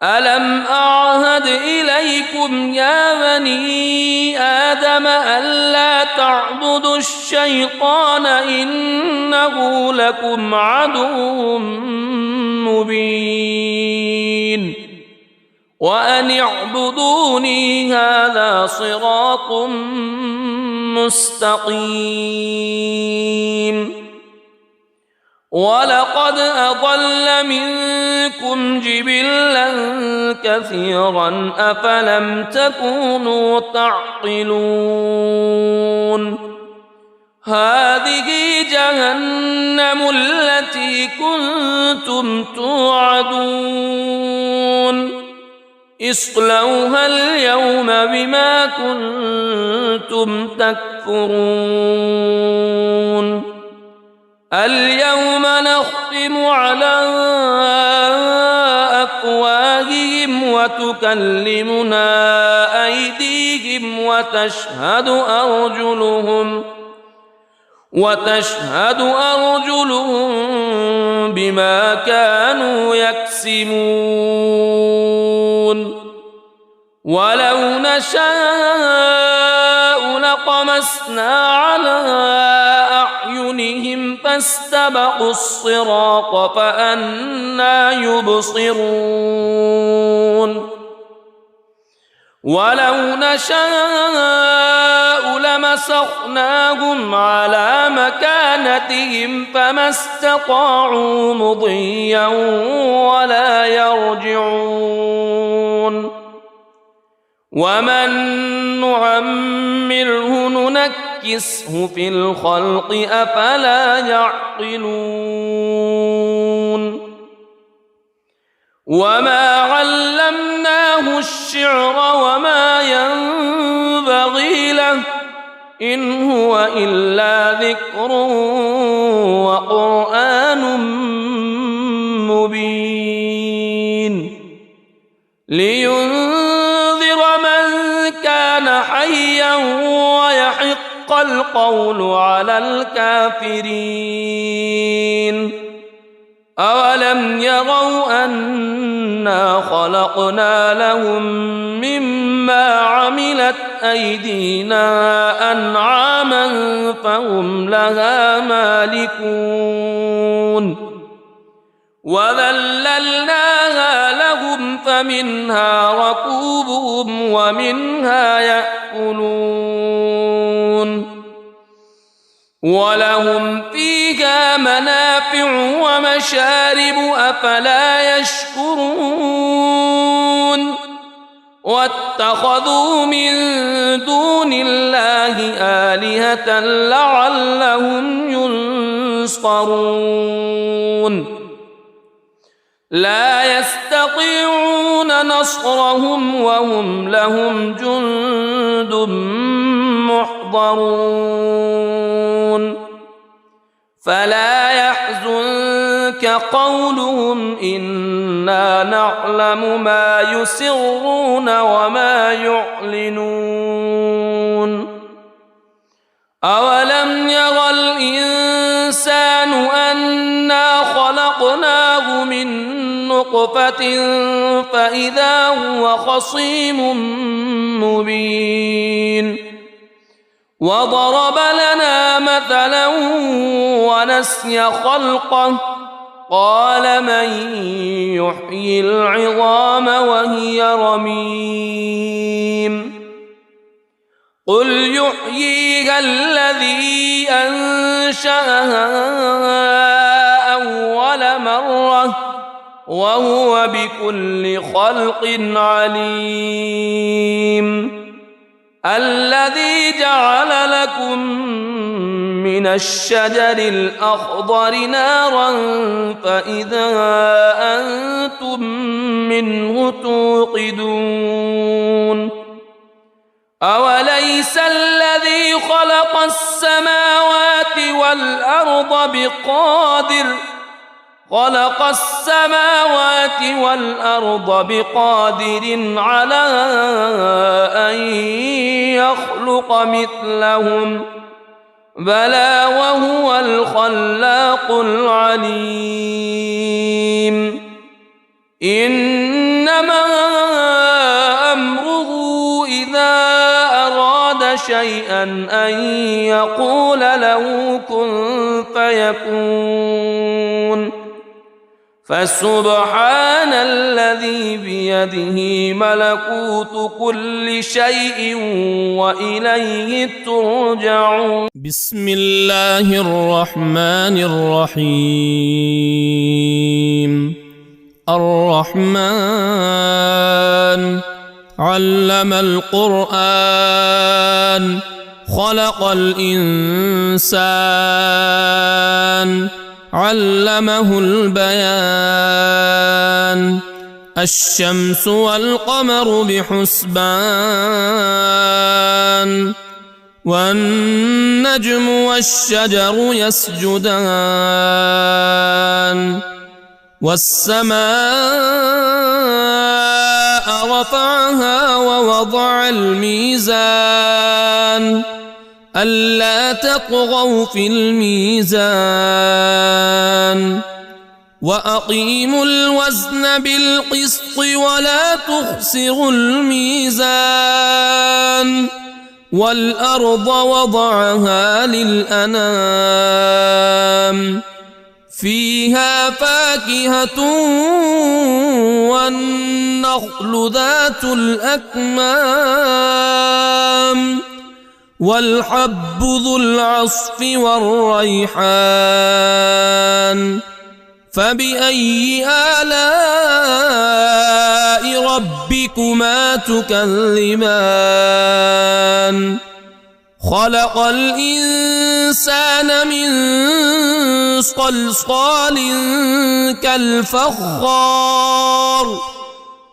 ألم أعهد إليكم يا بني آدم ألا تعبدوا الشيطان إنه لكم عدو مبين وأن اعبدوني هذا صراط مستقيم ولقد أضل منكم جبلا كثيرا أفلم تكونوا تعقلون هذه جهنم التي كنتم توعدون اصلوها اليوم بما كنتم تكفرون اليوم نختم على أفواههم وتكلمنا أيديهم وتشهد أرجلهم بما كانوا يكسبون ولو نشاء لطمسنا على أعينهم فاستبقوا الصراط فأنى يبصرون ولو نشاء لمسخناهم على مكانتهم فما استطاعوا مضيا ولا يرجعون ومن نعمره ننكسه في الخلق أفلا يعقلون وما علمناه الشعر وما ينبغي له إن هو إلا ذكر وقرآن مبين لينذر من كان حيا ويحق القول على الكافرين أولم يروا أنا خلقنا لهم مما عملت أيدينا أنعاما فهم لها مالكون وذللناها لهم فمنها ركوبهم ومنها يأكلون ولهم فيها منافع ومشارب أفلا يشكرون واتخذوا من دون الله آلهة لعلهم ينصرون لا يستطيعون نصرهم وهم لهم جند محضرون فلا يحزنك قولهم إنا نعلم ما يسرون وما يعلنون أولم ير الإنسان أنا خلقناه من نطفة فإذا هو خصيم مبين وضرب لنا مثلا ونسي خلقه قال من يحيي العظام وهي رميم قل يحييها الذي أنشأها أول مرة وهو بكل خلق عليم الذي جعل لكم من الشجر الأخضر نارا فإذا أنتم منه توقدون أوليس أليس الذي خلق السماوات والأرض بقادر على أن يخلق مثلهم بلى وهو الخلاق العليم إنما أمره إذا أراد شيئا أن يقول له كن فيكون فسبحان الذي بيده ملكوت كل شيء وإليه ترجعون. بسم الله الرحمن الرحيم. الرحمن علم القرآن خلق الإنسان علمه البيان الشمس والقمر بحسبان والنجم والشجر يسجدان والسماء رفعها ووضع الميزان ألا تطغوا في الميزان وأقيموا الوزن بالقسط ولا تخسروا الميزان والأرض وضعها للأنام فيها فاكهة والنخل ذات الأكمام والحب ذو العصف والريحان فبأي آلاء ربكما تكذبان خلق الإنسان من صلصال كالفخار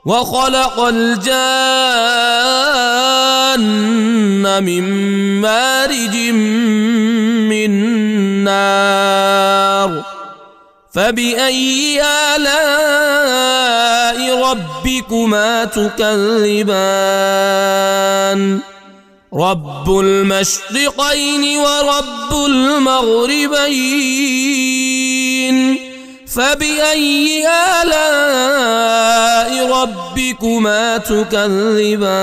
وخلق الجان من مارج من نار فبأي آلاء ربكما تكذبان رب المشرقين ورب المغربين فبأي آلاء ربكما تكذبان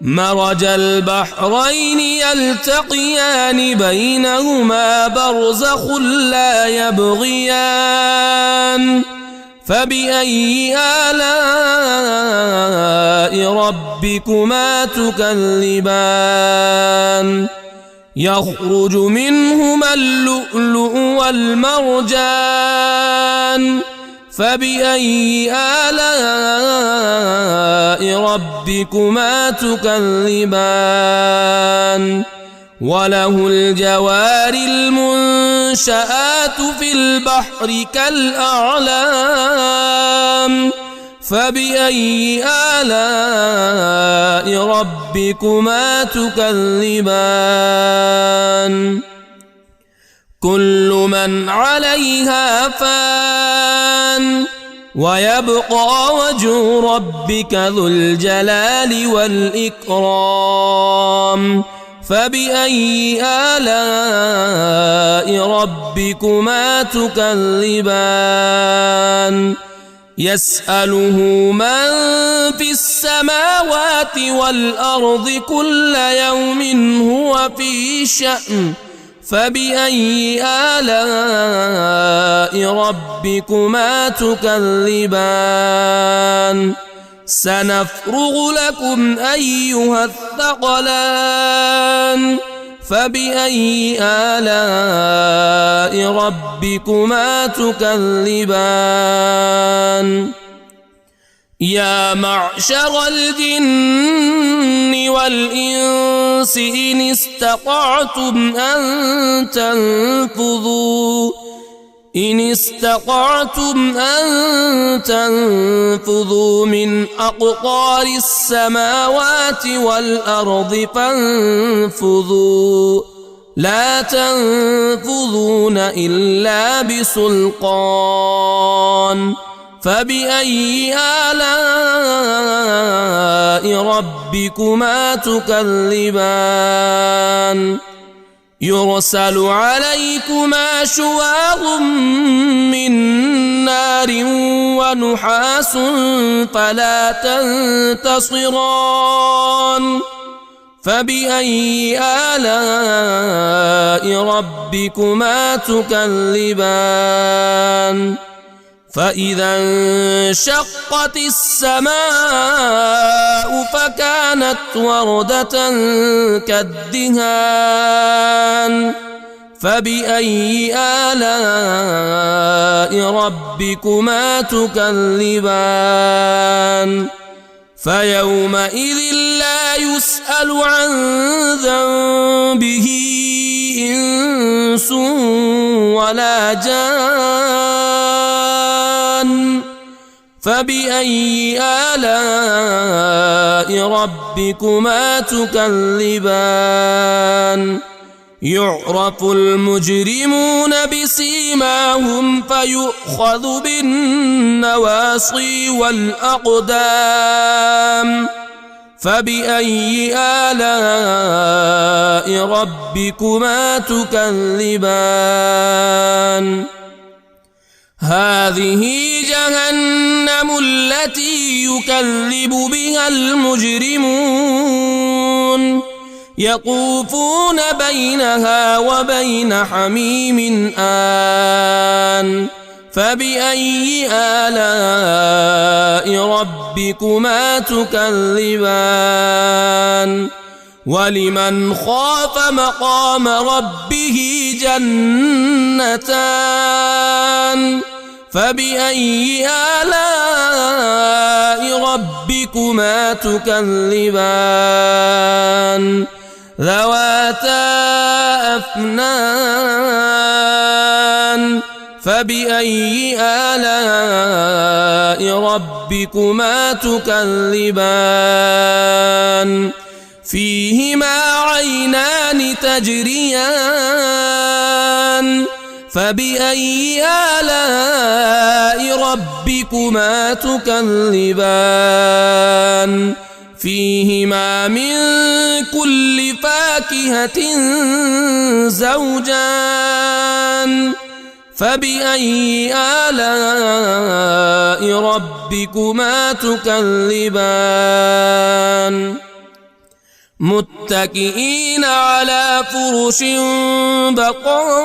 مرج البحرين يلتقيان بينهما برزخ لا يبغيان فبأي آلاء ربكما تكذبان يخرج منهما اللؤلؤ والمرجان فبأي آلاء ربكما تكذبان وله الجوار المنشآت في البحر كالأعلام فبأي آلاء ربكما تكذبان كل من عليها فان ويبقى وجه ربك ذو الجلال والإكرام فبأي آلاء ربكما تكذبان يسأله من في السماوات والأرض كل يوم هو في شأن فبأي آلاء ربكما تكذبان سنفرغ لكم أيها الثقلان فبأي آلاء ربكما تكذبان يا معشر الجن والإنس إن استطعتم إن استطعتم أن تنفذوا من أقطار السماوات والأرض فانفذوا لا تنفذون إلا بسلطان فبأي آلاء ربكما تكذبان يرسل عليكما شواظ من نار ونحاس فلا تنتصران فبأي آلاء ربكما تكذبان فإذا انشقت السماء فكانت وردة كالدهان فبأي آلاء ربكما تكذبان فيومئذ لا يسأل عن ذنبه إنس ولا جان فبأي آلاء ربكما تكذبان يعرف المجرمون بسيماهم فيؤخذ بالنواصي والأقدام فبأي آلاء ربكما تكذبان هذه جهنم التي يكذب بها المجرمون يطوفون بينها وبين حميم آن فبأي آلاء ربكما تكذبان ولمن خاف مقام ربه جنتان فبأي آلاء ربكما تكذبان ذواتا أفنان فبأي آلاء ربكما تكذبان فيهما عينان تجريان فبأي آلاء ربكما تكذبان فيهما من كل فاكهة زوجان فبأي آلاء ربكما تكذبان متكئين على فرش بطائنها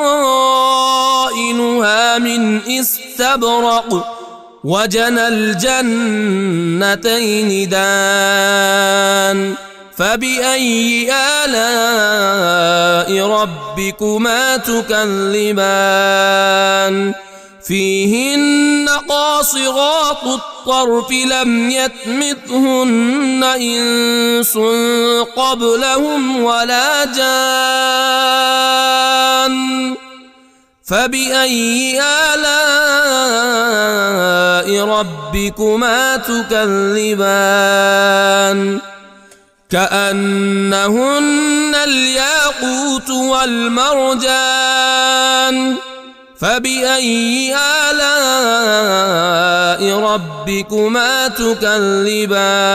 من استبرق وجنى الجنتين دان فبأي آلاء ربكما تكذبان فيهن قاصرات الطرف لم يطمثهن إنس قبلهم ولا جان فبأي آلاء ربكما تكذبان كأنهن الياقوت والمرجان فبأي آلاء ربكما تكذبان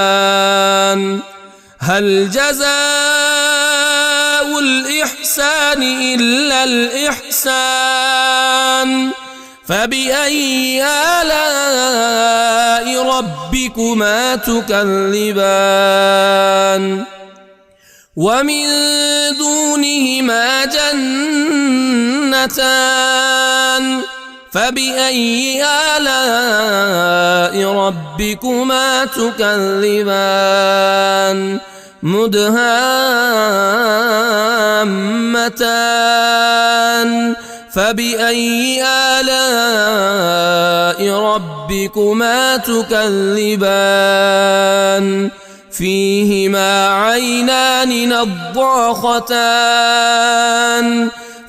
هل جزاء الإحسان إلا الإحسان فبأي آلاء ربكما تكذبان ومن دونهما جنتان فبأي آلاء ربكما تكذبان مدهامتان فبأي آلاء ربكما تكذبان فيهما عينان نضاختان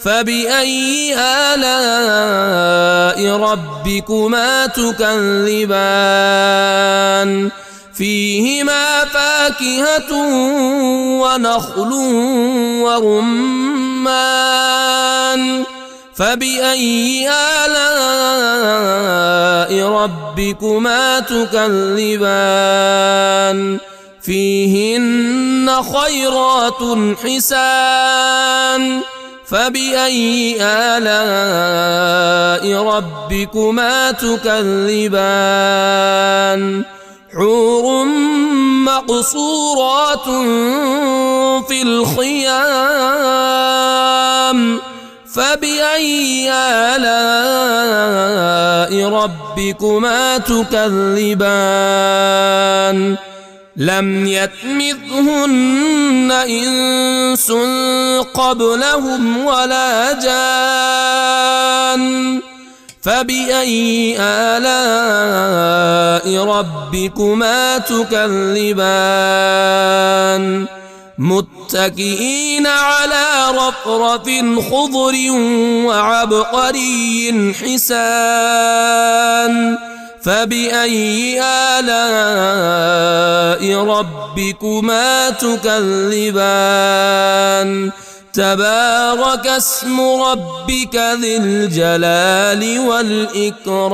فبأي آلاء ربكما تكذبان فيهما فاكهة ونخل ورمان فبأي آلاء ربكما تكذبان فيهن خيرات حسان فبأي آلاء ربكما تكذبان حور مقصورات في الخيام فبأي آلاء ربكما تكذبان لم يطمثهن إنس قبلهم ولا جان فبأي آلاء ربكما تكذبان متكئين على رفرف خضر وعبقري حسان فبأي آلاء ربكما تكذبان تبارك اسم ربك ذي الجلال والإكرام